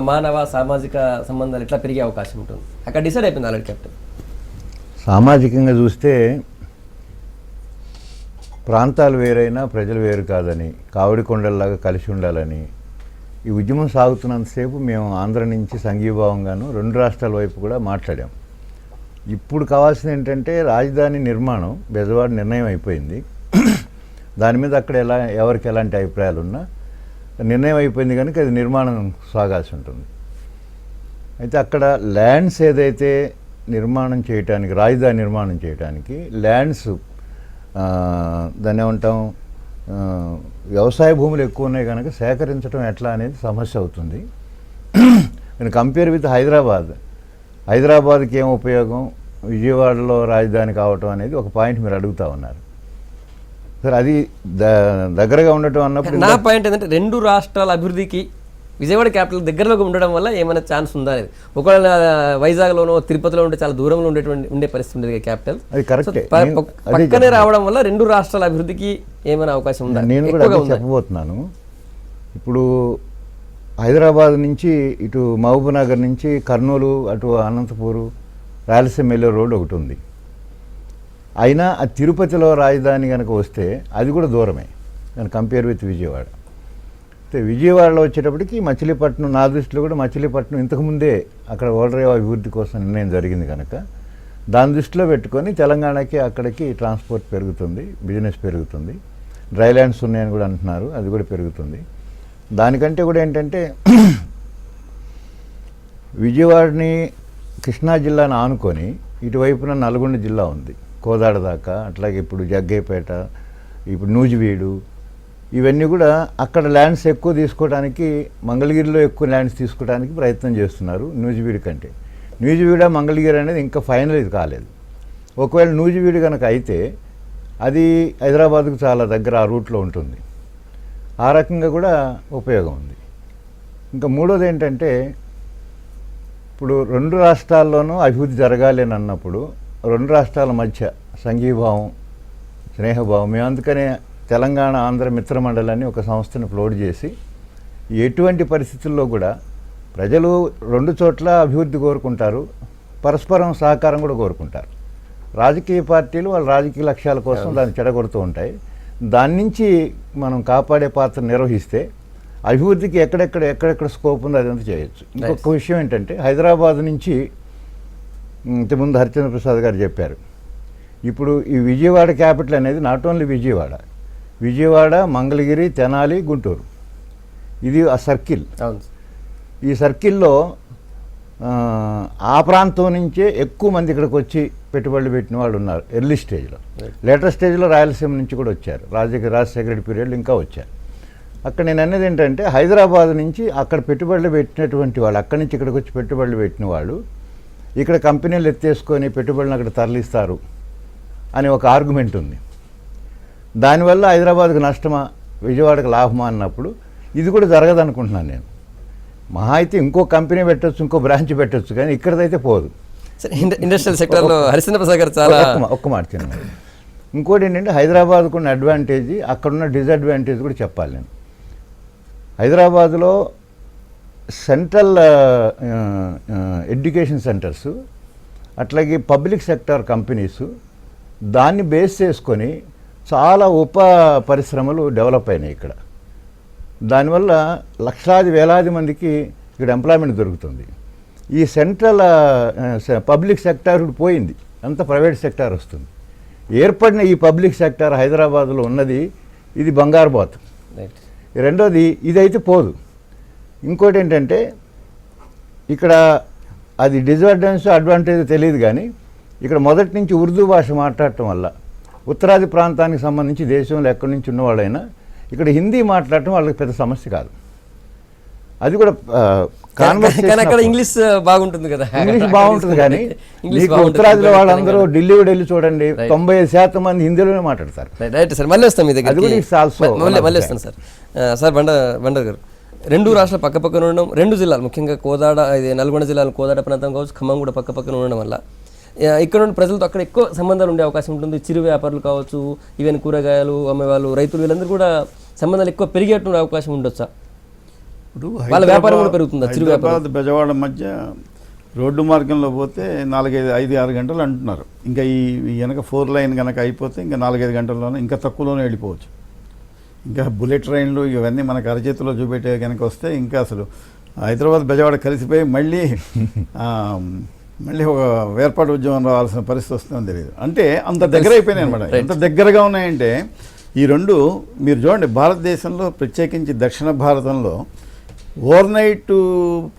మానవ సామాజిక సంబంధాలు ఎట్లా పెరిగే అవకాశం ఉంటుంది? అక్కడ డిసైడ్ అయిపోయింది ఆల్రెడీ క్యాపిటల్. సామాజికంగా చూస్తే ప్రాంతాలు వేరైనా ప్రజలు వేరు కాదని, కావడి కొండల్లాగా కలిసి ఉండాలని ఈ ఉద్యమం సాగుతున్నంతసేపు మేము ఆంధ్ర నుంచి సంఘీభావంగాను రెండు రాష్ట్రాల వైపు కూడా మాట్లాడాం. ఇప్పుడు కావాల్సింది ఏంటంటే రాజధాని నిర్మాణం, బెజవాడ నిర్ణయం అయిపోయింది. దాని మీద అక్కడ ఎవరికి ఎలాంటి అభిప్రాయాలు ఉన్నా నిర్ణయం అయిపోయింది కనుక అది నిర్మాణం సాగాల్సి ఉంటుంది. అయితే అక్కడ ల్యాండ్స్ ఏదైతే నిర్మాణం చేయడానికి, రాజధాని నిర్మాణం చేయడానికి ల్యాండ్స్ దాన్ని ఏమంటాం, వ్యవసాయ భూములు ఎక్కువ ఉన్నాయి కనుక సేకరించడం ఎట్లా అనేది సమస్య అవుతుంది. నేను కంపేర్ విత్ హైదరాబాద్కి ఏం ఉపయోగం, విజయవాడలో రాజధాని కావటం అనేది ఒక పాయింట్ మీరు అడుగుతూ ఉన్నారు. సరే, అది దగ్గరగా ఉండటం అన్నప్పుడు నా పాయింట్ ఏంటంటే రెండు రాష్ట్రాల అభివృద్ధికి విజయవాడ క్యాపిటల్ దగ్గరలోకి ఉండడం వల్ల ఏమైనా ఛాన్స్ ఉందా అనేది. ఒకవేళ వైజాగ్లోనో తిరుపతిలో ఉంటే చాలా దూరంలో ఉండే పరిస్థితి ఉండేది క్యాపిటల్. అది కరెక్టే. పక్కనే రావడం వల్ల రెండు రాష్ట్రాల అభివృద్ధికి ఏమైనా అవకాశం ఉందా? నేను కూడా అదే చెప్పబోతున్నాను. ఇప్పుడు హైదరాబాద్ నుంచి ఇటు మహబూబ్నగర్ నుంచి కర్నూలు, అటు అనంతపూరు, రాయలసీమ వెళ్ళే రోడ్డు ఒకటి ఉంది. అయినా ఆ తిరుపతిలో రాజధాని కనుక వస్తే అది కూడా దూరమే నేను కంపేర్ విత్ విజయవాడ. అయితే విజయవాడలో వచ్చేటప్పటికి మచిలీపట్నం, నా దృష్టిలో కూడా మచిలీపట్నం ఇంతకుముందే అక్కడ ఓడరేవు అభివృద్ధి కోసం నిర్ణయం జరిగింది కనుక దాని దృష్టిలో పెట్టుకొని తెలంగాణకి అక్కడికి ట్రాన్స్పోర్ట్ పెరుగుతుంది, బిజినెస్ పెరుగుతుంది, డ్రై ల్యాండ్స్ ఉన్నాయని కూడా అంటున్నారు, అది కూడా పెరుగుతుంది. దానికంటే కూడా ఏంటంటే విజయవాడని కృష్ణా జిల్లాను ఆనుకొని ఇటువైపున నల్గొండ జిల్లా ఉంది, కోదాడ దాకా. అట్లాగే ఇప్పుడు జగ్గయ్యపేట, ఇప్పుడు నూజివీడు, ఇవన్నీ కూడా అక్కడ ల్యాండ్స్ ఎక్కువ తీసుకోవడానికి, మంగళగిరిలో ఎక్కువ ల్యాండ్స్ తీసుకోవడానికి ప్రయత్నం చేస్తున్నారు నూజివీడు కంటే. నూజివీడ మంగళగిరి అనేది ఇంకా ఫైనల్ ఇది కాలేదు. ఒకవేళ నూజివీడు కనుక అయితే అది హైదరాబాద్కు చాలా దగ్గర ఆ రూట్లో ఉంటుంది. ఆ రకంగా కూడా ఉపయోగం ఉంది. ఇంకా మూడోది ఏంటంటే ఇప్పుడు రెండు రాష్ట్రాల్లోనూ అభివృద్ధి జరగాలి అని అన్నప్పుడు రెండు రాష్ట్రాల మధ్య సంఘీభావం, స్నేహభావం, మేము అందుకనే తెలంగాణ ఆంధ్ర మిత్ర మండలాన్ని ఒక సంస్థను ఫ్లోట్ చేసి ఎటువంటి పరిస్థితుల్లో కూడా ప్రజలు రెండు చోట్ల అభివృద్ధి కోరుకుంటారు, పరస్పరం సహకారం కూడా కోరుకుంటారు. రాజకీయ పార్టీలు వాళ్ళ రాజకీయ లక్ష్యాల కోసం దాన్ని చెడగొడుతూ ఉంటాయి. దాని నుంచి మనం కాపాడే పాత్ర నిర్వహిస్తే అభివృద్ధికి ఎక్కడెక్కడ స్కోప్ ఉందో అదంతా చేయొచ్చు. ఇంకొక విషయం ఏంటంటే హైదరాబాద్ నుంచి ఇంతకుముందు హరిచంద్ర ప్రసాద్ గారు చెప్పారు, ఇప్పుడు ఈ విజయవాడ క్యాపిటల్ అనేది నాట్ ఓన్లీ విజయవాడ, మంగళగిరి, తెనాలి, గుంటూరు, ఇది ఆ సర్కిల్. ఈ సర్కిల్లో ఆ ప్రాంతం నుంచే ఎక్కువ మంది ఇక్కడికి వచ్చి పెట్టుబడులు పెట్టిన వాళ్ళు ఉన్నారు ఎర్లీ స్టేజ్లో. లేటర్ స్టేజ్లో రాయలసీమ నుంచి కూడా వచ్చారు, రాజశేఖర రెడ్డి పీరియడ్లో ఇంకా వచ్చారు. అక్కడ నేను అనేది ఏంటంటే హైదరాబాద్ నుంచి అక్కడ పెట్టుబడులు పెట్టినటువంటి వాళ్ళు, అక్కడి నుంచి ఇక్కడికి వచ్చి పెట్టుబడులు పెట్టిన వాళ్ళు ఇక్కడ కంపెనీలు ఎత్తేసుకొని పెట్టుబడులను అక్కడ తరలిస్తారు అని ఒక ఆర్గ్యుమెంట్ ఉంది. దానివల్ల హైదరాబాద్కు నష్టమా, విజయవాడకు లాభమా అన్నప్పుడు ఇది కూడా జరగదనుకుంటున్నాను నేను. మహా అయితే ఇంకో కంపెనీ పెట్టచ్చు, ఇంకో బ్రాంచ్ పెట్టచ్చు, కానీ ఇక్కడదైతే పోదు. ఇండస్ట్రియల్ సెక్టర్లో హరిచంద్ర ప్రసాద్ గారు చాలా ఒక్క మాట చిన్న. ఇంకోటి ఏంటంటే హైదరాబాద్కు ఉన్న అడ్వాంటేజ్, అక్కడున్న డిసడ్వాంటేజ్ కూడా చెప్పాలి నేను. హైదరాబాద్లో సెంట్రల్ ఎడ్యుకేషన్ సెంటర్స్, అట్లాగే పబ్లిక్ సెక్టార్ కంపెనీసు, దాన్ని బేస్ చేసుకొని చాలా ఉప పరిశ్రమలు డెవలప్ అయినాయి ఇక్కడ. దానివల్ల లక్షలాది వేలాది మందికి ఇక్కడ ఎంప్లాయ్మెంట్ దొరుకుతుంది. ఈ సెంట్రల్ పబ్లిక్ సెక్టార్ పోయింది, అంత ప్రైవేట్ సెక్టార్ వస్తుంది. ఏర్పడిన ఈ పబ్లిక్ సెక్టార్ హైదరాబాద్లో ఉన్నది, ఇది బంగారు బాతు. రెండోది ఇదైతే పోదు. ఇంకోటి ఏంటంటే ఇక్కడ అది అడ్వాంటేజ్ తెలియదు, కానీ ఇక్కడ మొదటి నుంచి ఉర్దూ భాష మాట్లాడటం వల్ల ఉత్తరాది ప్రాంతానికి సంబంధించి దేశంలో ఎక్కడి నుంచి ఉన్నవాళ్ళైనా ఇక్కడ హిందీ మాట్లాడటం వాళ్ళకి పెద్ద సమస్య కాదు. అది కూడా ఇంగ్లీష్ బాగుంటుంది కదా, ఇంగ్లీష్ బాగుంటుంది. కానీ మీకు ఉత్తరాదిలో వాళ్ళందరూ ఢిల్లీ చూడండి, 95% మంది హిందీలోనే మాట్లాడతారు. రైట్ సార్, మళ్ళీ వస్తాం మీ దగ్గర. అది కూడా మళ్ళీ వస్తాను సార్. సార్ బండర్ గారు, రెండు రాష్ట్రాలు పక్కపక్కన ఉండడం, రెండు జిల్లాలు ముఖ్యంగా కోదాడ, ఇది నల్గొండ జిల్లాలో కోదాడ ప్రాంతం కావచ్చు, ఖమ్మం కూడా పక్కపక్కన ఉండడం వల్ల ఇక్కడ ఉన్న ప్రజలతో అక్కడ ఎక్కువ సంబంధాలు ఉండే అవకాశం ఉంటుంది. చిరు వ్యాపారులు కావచ్చు, ఈవెన్ కూరగాయలు అమ్మేవాళ్ళు, రైతులు, వీళ్ళందరూ కూడా సంబంధాలు ఎక్కువ పెరిగేటువంటి అవకాశం ఉండొచ్చా? ఇప్పుడు వాళ్ళ వ్యాపారం కూడా పెరుగుతుందా? చిరు వ్యాపారం హైదరాబాద్ బెజవాడ మధ్య రోడ్డు మార్గంలో పోతే 4-5 గంటలు అంటున్నారు. ఇంకా ఈ వెనక 4 లైన్ కనుక అయిపోతే ఇంకా 4-5 గంటల్లోనే, ఇంకా తక్కువలోనే వెళ్ళిపోవచ్చు. ఇంకా బుల్లెట్ ట్రైన్లు ఇవన్నీ మనకు అరచేతిలో చూపెట్టే కనుక వస్తే ఇంకా అసలు హైదరాబాద్ బెజవాడ కలిసిపోయి మళ్ళీ ఒక వేర్పాటు ఉద్యమం రావాల్సిన పరిస్థితి వస్తుందని తెలియదు. అంటే అంత దగ్గర అయిపోయినాయి అనమాట. ఎంత దగ్గరగా ఉన్నాయంటే ఈ రెండు మీరు చూడండి, భారతదేశంలో ప్రత్యేకించి దక్షిణ భారతంలో ఓవర్ నైట్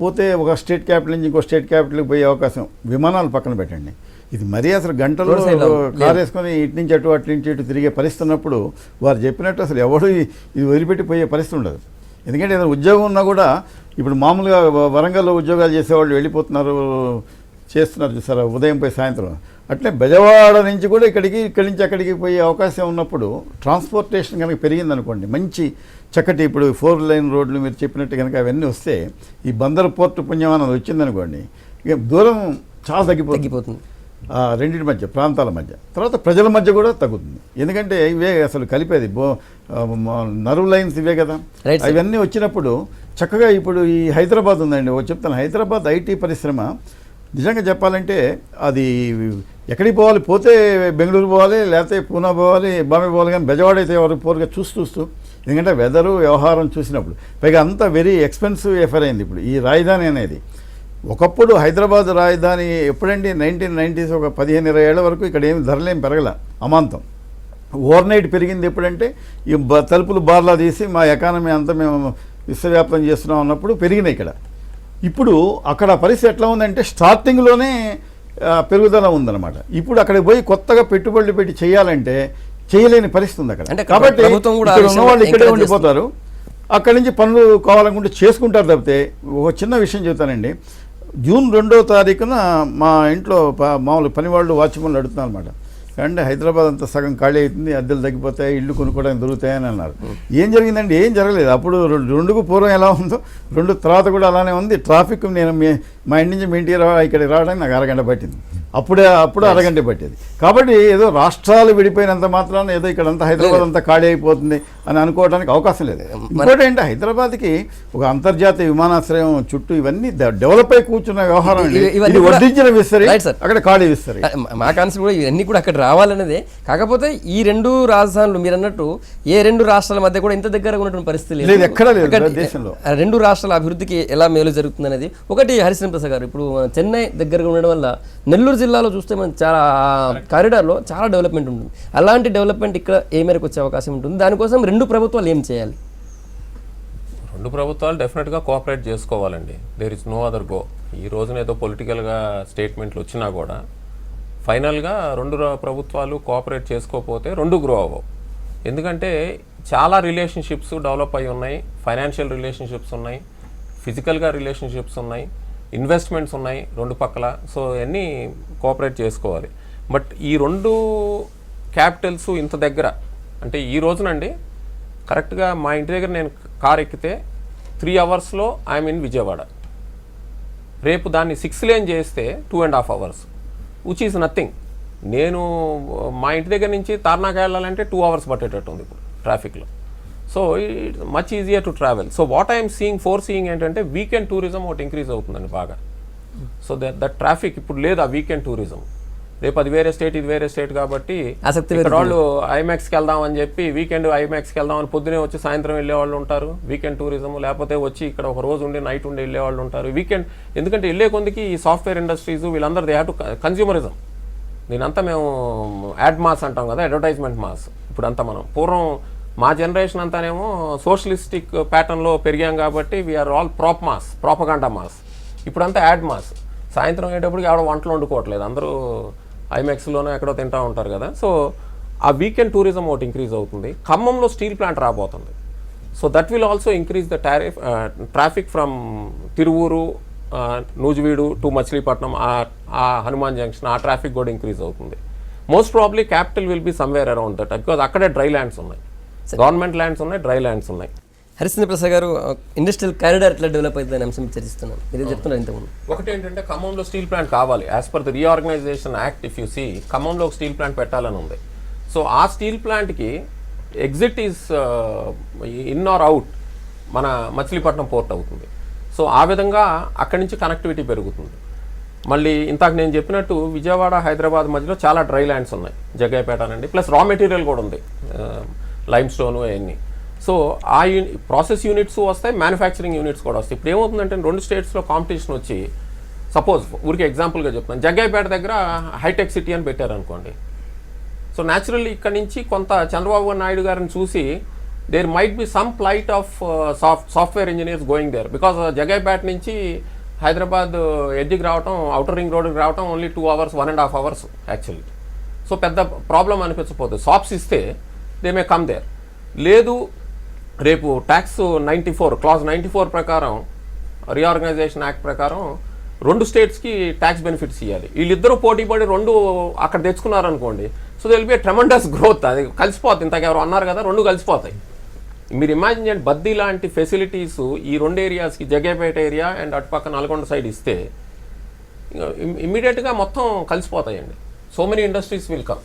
పోతే ఒక స్టేట్ క్యాపిటల్ నుంచి ఇంకో స్టేట్ క్యాపిటల్కి పోయే అవకాశం, విమానాలు పక్కన పెట్టండి, ఇది మరీ అసలు గంటల్లో కారు వేసుకొని ఇటు నుంచి అటు అటు నుంచి ఇటు తిరిగే పరిస్థితి ఉన్నప్పుడు వారు చెప్పినట్టు అసలు ఎవడు ఇది వదిలిపెట్టి పోయే పరిస్థితి ఉండదు. ఎందుకంటే ఏదైనా ఉద్యోగం ఉన్నా కూడా ఇప్పుడు మామూలుగా వరంగల్లో ఉద్యోగాలు చేసేవాళ్ళు వెళ్ళిపోతున్నారు, చేస్తున్నారు చూసారా, ఉదయం పోయి సాయంత్రం. అట్లే బెజవాడ నుంచి కూడా ఇక్కడి నుంచి అక్కడికి పోయే అవకాశం ఉన్నప్పుడు ట్రాన్స్పోర్టేషన్ కనుక పెరిగిందనుకోండి, మంచి చక్కటి ఇప్పుడు 4 లైన్ రోడ్లు మీరు చెప్పినట్టు కనుక అవన్నీ వస్తే, ఈ బందర్ పోర్టు పుణ్యం అన్నది వచ్చిందనుకోండి, ఇక దూరం చాలా తగ్గిపోతుంది రెండింటి మధ్య, ప్రాంతాల మధ్య. తర్వాత ప్రజల మధ్య కూడా తగ్గుతుంది. ఎందుకంటే ఇవే అసలు కలిపేది నర్వ్ లైన్స్ ఇవే కదా. అవన్నీ వచ్చినప్పుడు చక్కగా ఇప్పుడు ఈ హైదరాబాద్ ఉందండి, చెప్తాను, హైదరాబాద్ ఐటీ పరిశ్రమ నిజంగా చెప్పాలంటే అది ఎక్కడికి పోవాలి, పోతే బెంగళూరు పోవాలి, లేకపోతే పూనా పోవాలి, బాంబే పోవాలి, కానీ బెజవాడ అయితే ఎవరు పోరుగా చూస్తూ, ఎందుకంటే వెదరు వ్యవహారం చూసినప్పుడు పైగా అంతా వెరీ ఎక్స్పెన్సివ్ ఎఫర్ అయింది. ఇప్పుడు ఈ రాజధాని అనేది ఒకప్పుడు హైదరాబాద్ రాజధాని ఎప్పుడండి 1990s ఒక 15-20 ఏళ్ల వరకు ఇక్కడ ఏమి ధరలేం పెరగల, అమాంతం. ఓవర్ నైట్ పెరిగింది ఎప్పుడంటే ఈ తలుపులు బార్లా తీసి మా ఎకానమీ అంతా మేము విశ్వవ్యాప్తం చేస్తున్నాం అన్నప్పుడు పెరిగినాయి ఇక్కడ. ఇప్పుడు అక్కడ పరిస్థితి ఎట్లా ఉందంటే స్టార్టింగ్లోనే పెరుగుదల ఉందన్నమాట. ఇప్పుడు అక్కడికి పోయి కొత్తగా పెట్టుబడులు పెట్టి చేయాలంటే చేయలేని పరిస్థితి ఉంది అక్కడ. కాబట్టి ఇక్కడ ఉన్నవాళ్ళు ఇక్కడే ఉండిపోతారు, అక్కడి నుంచి పనులు కావాలనుకుంటే చేసుకుంటారు తప్పితే. ఒక చిన్న విషయం చెబుతానండి, జూన్ 2వ తారీఖున మా ఇంట్లో మామూలు పనివాళ్ళు వాచ్మెన్లు అడుగుతున్నారు అనమాట, అంటే హైదరాబాద్ అంతా సగం ఖాళీ అవుతుంది, అద్దెలు తగ్గిపోతాయి, ఇల్లు కొనుక్కోవడానికి దొరుకుతాయని అన్నారు. ఏం జరిగిందండి? ఏం జరగలేదు. అప్పుడు 2కు పూర్వం ఎలా ఉందో 2 తర్వాత కూడా అలానే ఉంది. ట్రాఫిక్ నేను మా ఇంటి నుంచి మీ ఇంటికి ఇక్కడికి రావడానికి నాకు అరగంట పట్టింది, అప్పుడు అరగంట పట్టేది. కాబట్టి ఏదో రాష్ట్రాలు విడిపోయినంత మాత్రాన ఏదో ఇక్కడంతా హైదరాబాద్ అంతా ఖాళీ అయిపోతుంది అని అనుకోవడానికి అవకాశం లేదు. ఇంకోటి ఏంటంటే హైదరాబాద్కి ఒక అంతర్జాతీయ విమానాశ్రయం చుట్టూ ఇవన్నీ డెవలప్ అయి కూర్చున్న వ్యవహారం, ఇది వడ్డించిన విస్తరి అక్కడ ఖాళీ విస్తరి. మా కాన్సెప్ట్ కూడా ఇవన్నీ కూడా అక్కడ రావాలనేదే. కాకపోతే ఈ 2 రాజధానులు మీరు అన్నట్టు ఏ 2 రాష్ట్రాల మధ్య కూడా ఇంత దగ్గరగా ఉన్నటువంటి పరిస్థితి లేదు, ఎక్కడ లేదు దేశంలో. 2 రాష్ట్రాల అభివృద్ధికి ఎలా మేలు జరుగుతుంది అనేది ఒకటి. హరిశ్రమ ప్రసాద్ గారు, ఇప్పుడు చెన్నై దగ్గరగా ఉండడం వల్ల నెల్లూరు జిల్లాలో చూస్తే మనం చాలా కారిడార్లో చాలా డెవలప్మెంట్ ఉంటుంది. అలాంటి డెవలప్మెంట్ ఇక్కడ ఏ మేరకు వచ్చే అవకాశం ఉంటుంది? దానికోసం 2 ప్రభుత్వాలు ఏం చేయాలి? 2 ప్రభుత్వాలు డెఫినెట్గా కోఆపరేట్ చేసుకోవాలండి. There is no other go. ఈ రోజున ఏదో పొలిటికల్గా స్టేట్మెంట్లు వచ్చినా కూడా ఫైనల్గా 2 ప్రభుత్వాలు కోఆపరేట్ చేసుకోకపోతే 2 గ్రో అవ్వవు. ఎందుకంటే చాలా రిలేషన్షిప్స్ డెవలప్ అయి ఉన్నాయి, ఫైనాన్షియల్ రిలేషన్షిప్స్ ఉన్నాయి, ఫిజికల్గా రిలేషన్షిప్స్ ఉన్నాయి, ఇన్వెస్ట్మెంట్స్ ఉన్నాయి 2 పక్కల. సో అన్నీ కోఆపరేట్ చేసుకోవాలి. బట్ ఈ 2 క్యాపిటల్స్ ఇంత దగ్గర అంటే ఈ రోజునండి కరెక్ట్గా మా ఇంటి దగ్గర నేను కార్ ఎక్కితే 3 అవర్స్లో ఐఎమ్ ఇన్ విజయవాడ. రేపు దాన్ని 6 లేన్ చేస్తే 2.5 hours, విచ్ ఈజ్ నథింగ్. నేను మా ఇంటి దగ్గర నుంచి తార్నాక వెళ్ళాలంటే 2 hours పట్టేటట్టు ఉంది ఇప్పుడు ట్రాఫిక్లో. So it's much easier to travel. So what I'm seeing ఏంటంటే వీకెండ్ టూరిజం ఒకటి ఇంక్రీజ్ అవుతుందండి బాగా. సో దట్ ట్రాఫిక్ ఇప్పుడు లేదు ఆ వీకెండ్ టూరిజం. రేపు అది వేరే స్టేట్, ఇది వేరే స్టేట్ కాబట్టి ఇక్కడ వాళ్ళు ఐమాక్స్కి వెళ్దాం అని చెప్పి వీకెండ్ ఐమాక్స్కి వెళ్దాం అని పొద్దునే వచ్చి సాయంత్రం వెళ్ళే వాళ్ళు ఉంటారు వీకెండ్ టూరిజం. లేకపోతే వచ్చి ఇక్కడ ఒక రోజు ఉండి నైట్ ఉండి వెళ్ళే వాళ్ళు ఉంటారు వీకెండ్. ఎందుకంటే వెళ్ళే కొందికి ఈ సాఫ్ట్వేర్ ఇండస్ట్రీస్ వీళ్ళందరూ దే హ్యావ్ టు కన్స్యూమరిజం. దీనంతా మేము యాడ్ మాస్ అంటాం కదా, అడ్వర్టైజ్మెంట్ మాస్. ఇప్పుడు అంతా మనం పూర్వం మా జనరేషన్ అంతానేమో సోషలిస్టిక్ ప్యాటర్న్లో పెరిగాం కాబట్టి వీఆర్ ఆల్ ప్రాపగాండా మాస్. ఇప్పుడంతా యాడ్ మాస్. సాయంత్రం అయ్యేటప్పటికి ఎవడో వంటలు వండుకోవట్లేదు, అందరూ ఐమాక్స్లోనే ఎక్కడో తింటూ ఉంటారు కదా. సో ఆ వీకెండ్ టూరిజం ఒకటి ఇంక్రీజ్ అవుతుంది. ఖమ్మంలో స్టీల్ ప్లాంట్ రాబోతుంది. So that will also increase the traffic from Tiruvuru, Nuzvid to Machilipatnam, ఆ హనుమాన్ జంక్షన్, ఆ ట్రాఫిక్ కూడా ఇంక్రీజ్ అవుతుంది. Most probably capital will be somewhere around that, because అక్కడే డ్రై ల్యాండ్స్ ఉన్నాయి, గవర్నమెంట్ ల్యాండ్స్ ఉన్నాయి, డ్రై ల్యాండ్స్ ఉన్నాయి. హరిశ్చంద్ర ప్రసాద్ గారు ఇండస్ట్రియల్ కారిడార్ ఎట్లా డెవలప్ అవుతుంది అనే అంశం చర్చిస్తున్నాం. మీరు చెప్తున్నారు ఇంతకుముందు. ఒకటి ఏంటంటే ఖమ్మంలో స్టీల్ ప్లాంట్ కావాలి. As per the reorganisation act if you see ఖమ్మంలో ఒక స్టీల్ ప్లాంట్ పెట్టాలని ఉంది. సో ఆ స్టీల్ ప్లాంట్కి exit is in or out మన మచిలీపట్నం పోర్ట్ అవుతుంది. సో ఆ విధంగా అక్కడి నుంచి కనెక్టివిటీ పెరుగుతుంది. మళ్ళీ ఇంతాక నేను చెప్పినట్టు విజయవాడ హైదరాబాద్ మధ్యలో చాలా డ్రై ల్యాండ్స్ ఉన్నాయి, జగ్గయ్యపేట అనండి, ప్లస్ రా మెటీరియల్ కూడా ఉంది, లైమ్ స్టోను అవన్నీ. సో ఆ ప్రాసెస్ యూనిట్స్ వస్తాయి, మ్యానుఫ్యాక్చరింగ్ యూనిట్స్ కూడా వస్తాయి. ఇప్పుడు ఏమవుతుందంటే 2 స్టేట్స్లో కాంపిటీషన్ వచ్చి, సపోజ్ ఊరికి ఎగ్జాంపుల్గా చెప్తాను, జగ్గయ్యపేట దగ్గర హైటెక్ సిటీ అని పెట్టారనుకోండి. సో న్యాచురల్లీ ఇక్కడ నుంచి కొంత చంద్రబాబు నాయుడు గారిని చూసి there might be some flight of software engineers going there, because Jaggayyapeta నుంచి హైదరాబాద్ ఎడ్జికి రావటం, అవుటర్ రింగ్ రోడ్కి రావటం only 2 hours 1.5 hours actually. So పెద్ద ప్రాబ్లం అనిపించకపోతుంది. షాప్స్ ఇస్తే దే మే కమ్ దేర్. లేదు రేపు ట్యాక్స్ 94 క్లాజ్ 94 ప్రకారం, రీఆర్గనైజేషన్ యాక్ట్ ప్రకారం 2 స్టేట్స్కి ట్యాక్స్ బెనిఫిట్స్ ఇవ్వాలి. వీళ్ళిద్దరూ పోటీ పడి 2 అక్కడ తెచ్చుకున్నారనుకోండి. So they will be tremendous growth. అది కలిసిపోతుంది. ఇంతకెవరు అన్నారు కదా, 2 కలిసిపోతాయి. మీరు ఇమాజిన్ చేయండి, బద్దీ లాంటి ఫెసిలిటీస్ ఈ 2 ఏరియాస్కి, జగ్గయ్యపేట ఏరియా అండ్ అటుపక్క నల్గొండ సైడ్ ఇస్తే ఇమ్మీడియట్గా మొత్తం కలిసిపోతాయండి. So many industries will come.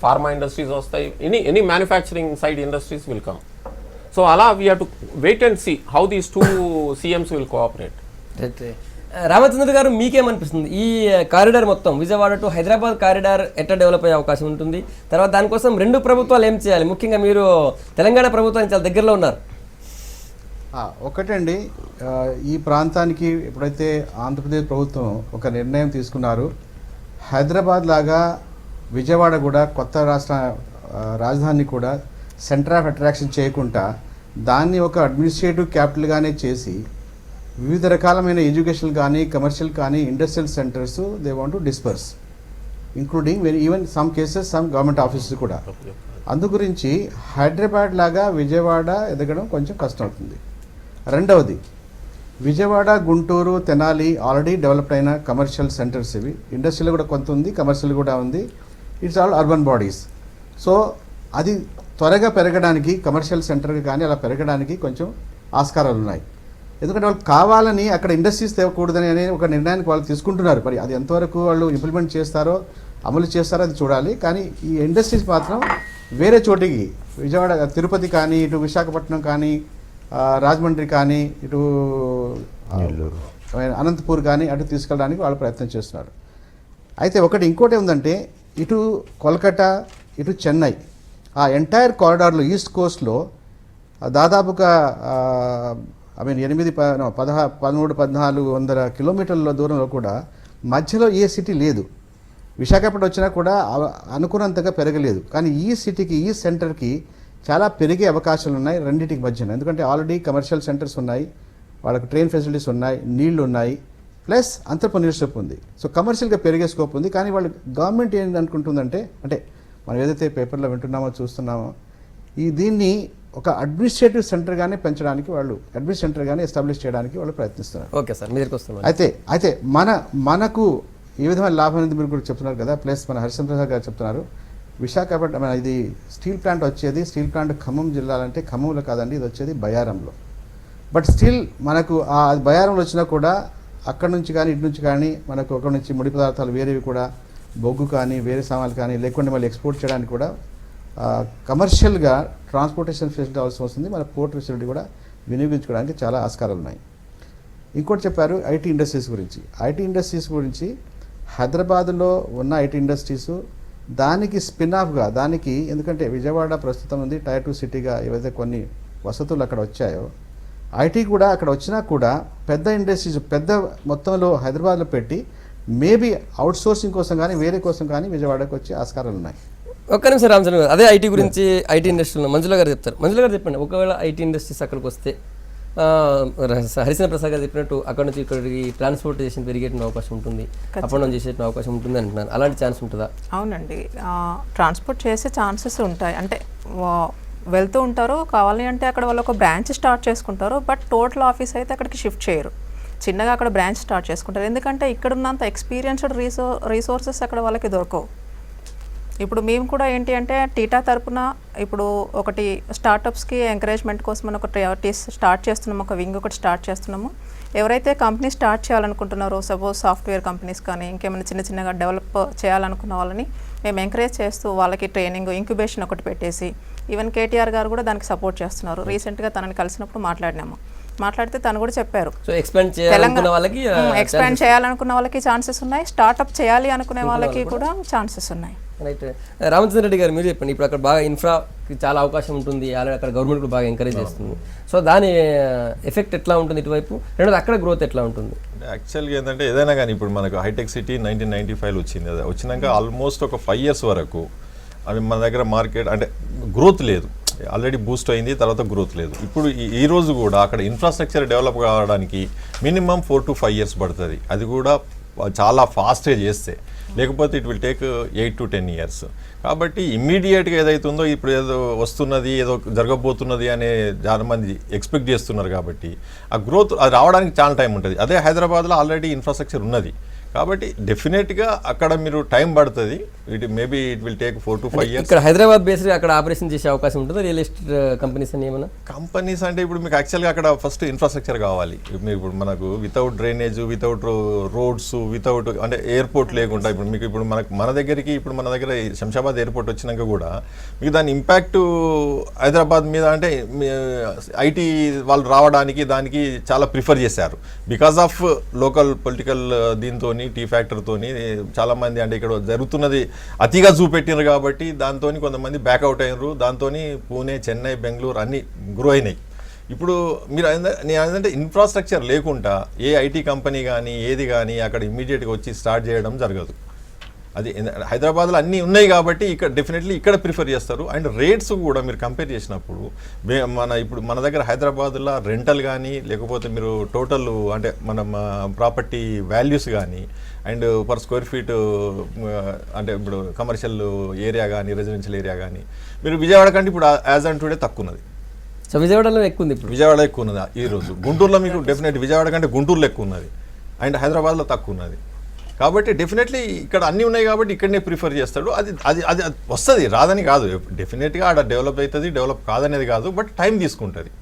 Pharma industries వస్తాయి, any manufacturing side industries will come. So అలా we have to wait and see how these 2 CMs will cooperate. Ramachandra గారు, మీకేమనిపిస్తుంది ఈ కారిడార్ మొత్తం విజయవాడ టు హైదరాబాద్ కారిడార్ ఎట్లా డెవలప్ అయ్యే అవకాశం ఉంటుంది? తర్వాత దానికోసం 2 ప్రభుత్వాలు ఏం చేయాలి? ముఖ్యంగా మీరు తెలంగాణ ప్రభుత్వానికి చాలా దగ్గరలో ఉన్నారు. ఒకటండి, ఈ ప్రాంతానికి ఎప్పుడైతే ఆంధ్రప్రదేశ్ ప్రభుత్వం ఒక నిర్ణయం తీసుకున్నారు, హైదరాబాద్ లాగా విజయవాడ కూడా కొత్త రాజధాని కూడా సెంటర్ ఆఫ్ అట్రాక్షన్ చేయకుండా దాన్ని ఒక అడ్మినిస్ట్రేటివ్ క్యాపిటల్గానే చేసి వివిధ రకాలమైన ఎడ్యుకేషనల్ కానీ, కమర్షియల్ కానీ, industrial centres they want to disperse, including even some cases some government offices కూడా. అందు గురించి హైదరాబాద్ లాగా విజయవాడ ఎదగడం కొంచెం కష్టం అవుతుంది. రెండవది, విజయవాడ, గుంటూరు, తెనాలి ఆల్రెడీ డెవలప్డ్ అయిన కమర్షియల్ సెంటర్స్ ఇవి. ఇండస్ట్రియల్ కూడా కొంత ఉంది, కమర్షియల్ కూడా ఉంది. It's all urban bodies. So అది త్వరగా పెరగడానికి, కమర్షియల్ సెంటర్గా కానీ అలా పెరగడానికి కొంచెం ఆస్కారాలు ఉన్నాయి. ఎందుకంటే వాళ్ళు కావాలని అక్కడ ఇండస్ట్రీస్ తేవకూడదని అనే ఒక నిర్ణయానికి వాళ్ళు తీసుకుంటున్నారు. మరి అది ఎంతవరకు వాళ్ళు ఇంప్లిమెంట్ చేస్తారో, అమలు చేస్తారో అది చూడాలి. కానీ ఈ ఇండస్ట్రీస్ మాత్రం వేరే చోటికి, విజయవాడ, తిరుపతి కానీ, ఇటు విశాఖపట్నం కానీ, రాజమండ్రి కానీ, ఇటు అనంతపూర్ కానీ అటు తీసుకెళ్ళడానికి వాళ్ళు ప్రయత్నం చేస్తున్నారు. అయితే ఇంకోటి ఏంటంటే, ఇటు కోల్కతా, ఇటు చెన్నై, ఆ ఎంటైర్ కారిడార్లో ఈస్ట్ కోస్ట్లో దాదాపుగా 13-1400 కిలోమీటర్ల దూరంలో కూడా మధ్యలో ఏ సిటీ లేదు. విశాఖపట్నం వచ్చినా కూడా అనుకున్నంతగా పెరగలేదు. కానీ ఈ సిటీకి, ఈ సెంటర్కి చాలా పెరిగే అవకాశాలు ఉన్నాయి రెండింటికి మధ్యన. ఎందుకంటే ఆల్రెడీ కమర్షియల్ సెంటర్స్ ఉన్నాయి, వాళ్ళకి ట్రైన్ ఫెసిలిటీస్ ఉన్నాయి, నీళ్లు ఉన్నాయి, ప్లస్ అంతర్ప్రెన్యూర్షిప్ ఉంది. సో కమర్షియల్గా పెరిగే స్కోప్ ఉంది. కానీ వాళ్ళు గవర్నమెంట్ ఏంటి అనుకుంటుందంటే, అంటే మనం ఏదైతే పేపర్లో వింటున్నామో, చూస్తున్నామో, దీన్ని ఒక అడ్మినిస్ట్రేటివ్ సెంటర్గానే పెంచడానికి, వాళ్ళు అడ్మినిస్ట్రేటివ్ సెంటర్గానే ఎస్టాబ్లిష్ చేయడానికి వాళ్ళు ప్రయత్నిస్తున్నారు. ఓకే సార్, మీ దగ్గరికి వస్తున్నాం. అయితే మనకు ఏ విధమైన లాభం అనేది మీరు కూడా చెప్తున్నారు కదా, ప్లస్ మన హరిశ్చంద్ర ప్రసాద్ గారు చెప్తున్నారు, విశాఖపట్నం ఇది స్టీల్ ప్లాంట్ వచ్చేది, స్టీల్ ప్లాంట్ ఖమ్మం జిల్లాలంటే ఖమ్మంలో కాదండి, ఇది వచ్చేది బయారంలో. బట్ స్టిల్ మనకు ఆ బయారంలో వచ్చినా కూడా అక్కడ నుంచి కానీ, ఇటు నుంచి కానీ మనకు అక్కడ నుంచి ముడి పదార్థాలు వేరేవి కూడా, బొగ్గు కానీ, వేరే సామాన్లు కానీ లేకుండా మళ్ళీ ఎక్స్పోర్ట్ చేయడానికి కూడా కమర్షియల్గా ట్రాన్స్పోర్టేషన్ ఫెసిలిటీ అవసరం వస్తుంది. మన పోర్ట్ ఫెసిలిటీ కూడా వినియోగించుకోవడానికి చాలా ఆస్కారాలు ఉన్నాయి. ఇంకోటి చెప్పారు ఐటీ ఇండస్ట్రీస్ గురించి. ఐటీ ఇండస్ట్రీస్ గురించి హైదరాబాద్లో ఉన్న ఐటీ ఇండస్ట్రీస్ దానికి స్పిన్ ఆఫ్గా, దానికి ఎందుకంటే విజయవాడ ప్రస్తుతం ఉంది Tier 2 సిటీగా, ఏవైతే కొన్ని వసతులు అక్కడ వచ్చాయో, ఐటీ కూడా అక్కడ వచ్చినా కూడా పెద్ద ఇండస్ట్రీస్ పెద్ద మొత్తంలో హైదరాబాద్లో పెట్టి మేబీ అవుట్ సోర్సింగ్ కోసం కానీ, వేరే కోసం కానీ విజయవాడకు వచ్చే ఆస్కారాలు ఉన్నాయి. ఒక్క నిమిషం రామచంద్ర గారు, అదే ఐటీ గురించి, ఐటీ ఇండస్ట్రీలో మంజుల గారు చెప్తారు. మంజుల గారు చెప్పండి, ఒకవేళ ఐటీ ఇండస్ట్రీస్ అక్కడికి వస్తే హరిశ్చంద్ర ప్రసాద్ గారు చెప్పినట్టు అక్కడ నుంచి ఇక్కడికి ట్రాన్స్పోర్టేషన్ పెరిగే అవకాశం ఉంటుంది, అప్ అండ్ డౌన్ చేసే అవకాశం ఉంటుంది అంటున్నారు. అలాంటి ఛాన్స్ ఉంటుందా? అవునండి, ట్రాన్స్పోర్ట్ చేసే ఛాన్సెస్ ఉంటాయి. అంటే వెళ్తూ ఉంటారు, కావాలి అంటే అక్కడ వాళ్ళు ఒక బ్రాంచ్ స్టార్ట్ చేసుకుంటారు. బట్ టోటల్ ఆఫీస్ అయితే అక్కడికి షిఫ్ట్ చేయరు, చిన్నగా అక్కడ బ్రాంచ్ స్టార్ట్ చేసుకుంటారు. ఎందుకంటే ఇక్కడ ఉన్నంత ఎక్స్పీరియన్స్డ్ రీసోర్సెస్ అక్కడ వాళ్ళకి దొరకవు. ఇప్పుడు మేము కూడా ఏంటి అంటే టీటా తరపున ఇప్పుడు ఒకటి స్టార్టప్స్కి ఎంకరేజ్మెంట్ కోసం మనం ఒకటి స్టార్ట్ చేస్తున్నాము, ఒక వింగ్ ఒకటి స్టార్ట్ చేస్తున్నాము. ఎవరైతే కంపెనీ స్టార్ట్ చేయాలనుకుంటున్నారో, సపోజ్ సాఫ్ట్వేర్ కంపెనీస్ కానీ ఇంకేమైనా చిన్న చిన్నగా డెవలప్ చేయాలనుకున్న వాళ్ళని మేము ఎంకరేజ్ చేస్తూ వాళ్ళకి ట్రైనింగ్ ఇంక్యుబేషన్ ఒకటి పెట్టేసి, ఈవెన్ కేటీఆర్ గారు కూడా దానికి సపోర్ట్ చేస్తున్నారు. రీసెంట్గా తనని కలిసినప్పుడు మాట్లాడితే తను కూడా చెప్పారు, సో ఎక్స్పాండ్ చేయాలనుకున్న వాళ్ళకి ఎక్స్పాండ్ చేయాలనుకున్న వాళ్ళకి ఛాన్సెస్ ఉన్నాయి, స్టార్ట్అప్ చేయాలి అనుకునే వాళ్ళకి కూడా ఛాన్సెస్ ఉన్నాయి. రైట్. రామచంద్ర రెడ్డి గారు మీరు చెప్పండి, ఇప్పుడు అక్కడ బాగా ఇన్ఫ్రాకి చాలా అవకాశం ఉంటుంది, ఆల్రెడీ అక్కడ గవర్నమెంట్ కూడా బాగా ఎంకరేజ్ చేస్తుంది. సో దాని ఎఫెక్ట్ ఎట్లా ఉంటుంది ఇటువైపు, రెండోది అక్కడ గ్రోత్ ఎట్లా ఉంటుంది? యాక్చువల్గా ఏంటంటే ఏదైనా కానీ ఇప్పుడు మనకు హైటెక్ సిటీ 1995 వచ్చింది కదా, వచ్చినాక ఆల్మోస్ట్ ఒక 5 years వరకు అవి మన దగ్గర మార్కెట్ అంటే గ్రోత్ లేదు, ఆల్రెడీ బూస్ట్ అయింది, తర్వాత గ్రోత్ లేదు. ఇప్పుడు ఈ రోజు కూడా అక్కడ ఇన్ఫ్రాస్ట్రక్చర్ డెవలప్ కావడానికి మినిమం 4 to 5 years పడుతుంది, అది కూడా చాలా ఫాస్ట్గా చేస్తే, లేకపోతే it will take 8 to 10 years. కాబట్టి ఇమ్మీడియట్గా ఏదైతుందో ఇప్పుడు ఏదో వస్తున్నది, ఏదో జరగబోతున్నది అనే చాలా మంది ఎక్స్పెక్ట్ చేస్తున్నారు. కాబట్టి ఆ గ్రోత్ అది రావడానికి చాలా టైం ఉంటుంది. అదే హైదరాబాద్లో ఆల్రెడీ ఇన్ఫ్రాస్ట్రక్చర్ ఉన్నది కాబట్టి డెఫినెట్గా అక్కడ మీరు టైం పడుతుంది. Maybe it will take 4 to 5 years. ఇక్కడ హైదరాబాద్ బేస్డ్ అక్కడ ఆపరేషన్ చేసే అవకాశం ఉంటుంది రియల్ ఎస్టేట్ కంపెనీస్ అని ఏమైనా? కంపెనీస్ అంటే ఇప్పుడు మీకు యాక్చువల్గా అక్కడ ఫస్ట్ ఇన్ఫ్రాస్ట్రక్చర్ కావాలి. ఇప్పుడు మనకు without drainage, without roads, without అంటే ఎయిర్పోర్ట్ లేకుండా ఇప్పుడు మీకు ఇప్పుడు మన దగ్గర శంషాబాద్ ఎయిర్పోర్ట్ వచ్చినాక కూడా మీకు దాని ఇంపాక్ట్ హైదరాబాద్ మీద అంటే ఐటీ వాళ్ళు రావడానికి దానికి చాలా ప్రిఫర్ చేశారు. బికాస్ ఆఫ్ లోకల్ పొలిటికల్ దీంతో టీ ఫ్యాక్టర్తోని చాలామంది అంటే ఇక్కడ జరుగుతున్నది అతిగా చూపెట్టినారు కాబట్టి దాంతో కొంతమంది బ్యాక్అవుట్ అయినారు. దాంతో పూణే, చెన్నై, బెంగళూరు అన్నీ గ్రో అయినాయి. ఇప్పుడు మీరు నేను ఏంటంటే ఇన్ఫ్రాస్ట్రక్చర్ లేకుండా ఏ ఐటీ కంపెనీ కానీ ఏది కానీ అక్కడ ఇమ్మీడియట్గా వచ్చి స్టార్ట్ చేయడం జరగదు. అది హైదరాబాద్లో అన్నీ ఉన్నాయి కాబట్టి ఇక్కడ డెఫినెట్లీ ఇక్కడ ప్రిఫర్ చేస్తారు. అండ్ రేట్స్ కూడా మీరు కంపేర్ చేసినప్పుడు ఇప్పుడు మన దగ్గర హైదరాబాద్లో రెంటల్ కానీ లేకపోతే మీరు టోటల్ అంటే మన ప్రాపర్టీ వాల్యూస్ కానీ అండ్ పర్ స్క్వేర్ ఫీట్ అంటే ఇప్పుడు కమర్షియల్ ఏరియా కానీ రెసిడెన్షియల్ ఏరియా కానీ మీరు విజయవాడ కంటే ఇప్పుడు యాజ్ అండ్ టుడే తక్కువ ఉన్నది. సో విజయవాడలో ఎక్కువ ఉంది, ఇప్పుడు విజయవాడ ఎక్కువ ఉన్నది ఈరోజు. గుంటూరులో మీకు డెఫినెట్ విజయవాడ కంటే గుంటూరులో ఎక్కువ ఉన్నది అండ్ హైదరాబాద్లో తక్కువ ఉన్నది. కాబట్టి డెఫినెట్లీ ఇక్కడ అన్నీ ఉన్నాయి కాబట్టి ఇక్కడనే ప్రిఫర్ చేస్తాడు. అది అది అది వస్తుంది, రాదని కాదు, డెఫినెట్గా ఆడ డెవలప్ అవుతుంది, డెవలప్ కాదనేది కాదు, బట్ టైం తీసుకుంటుంది.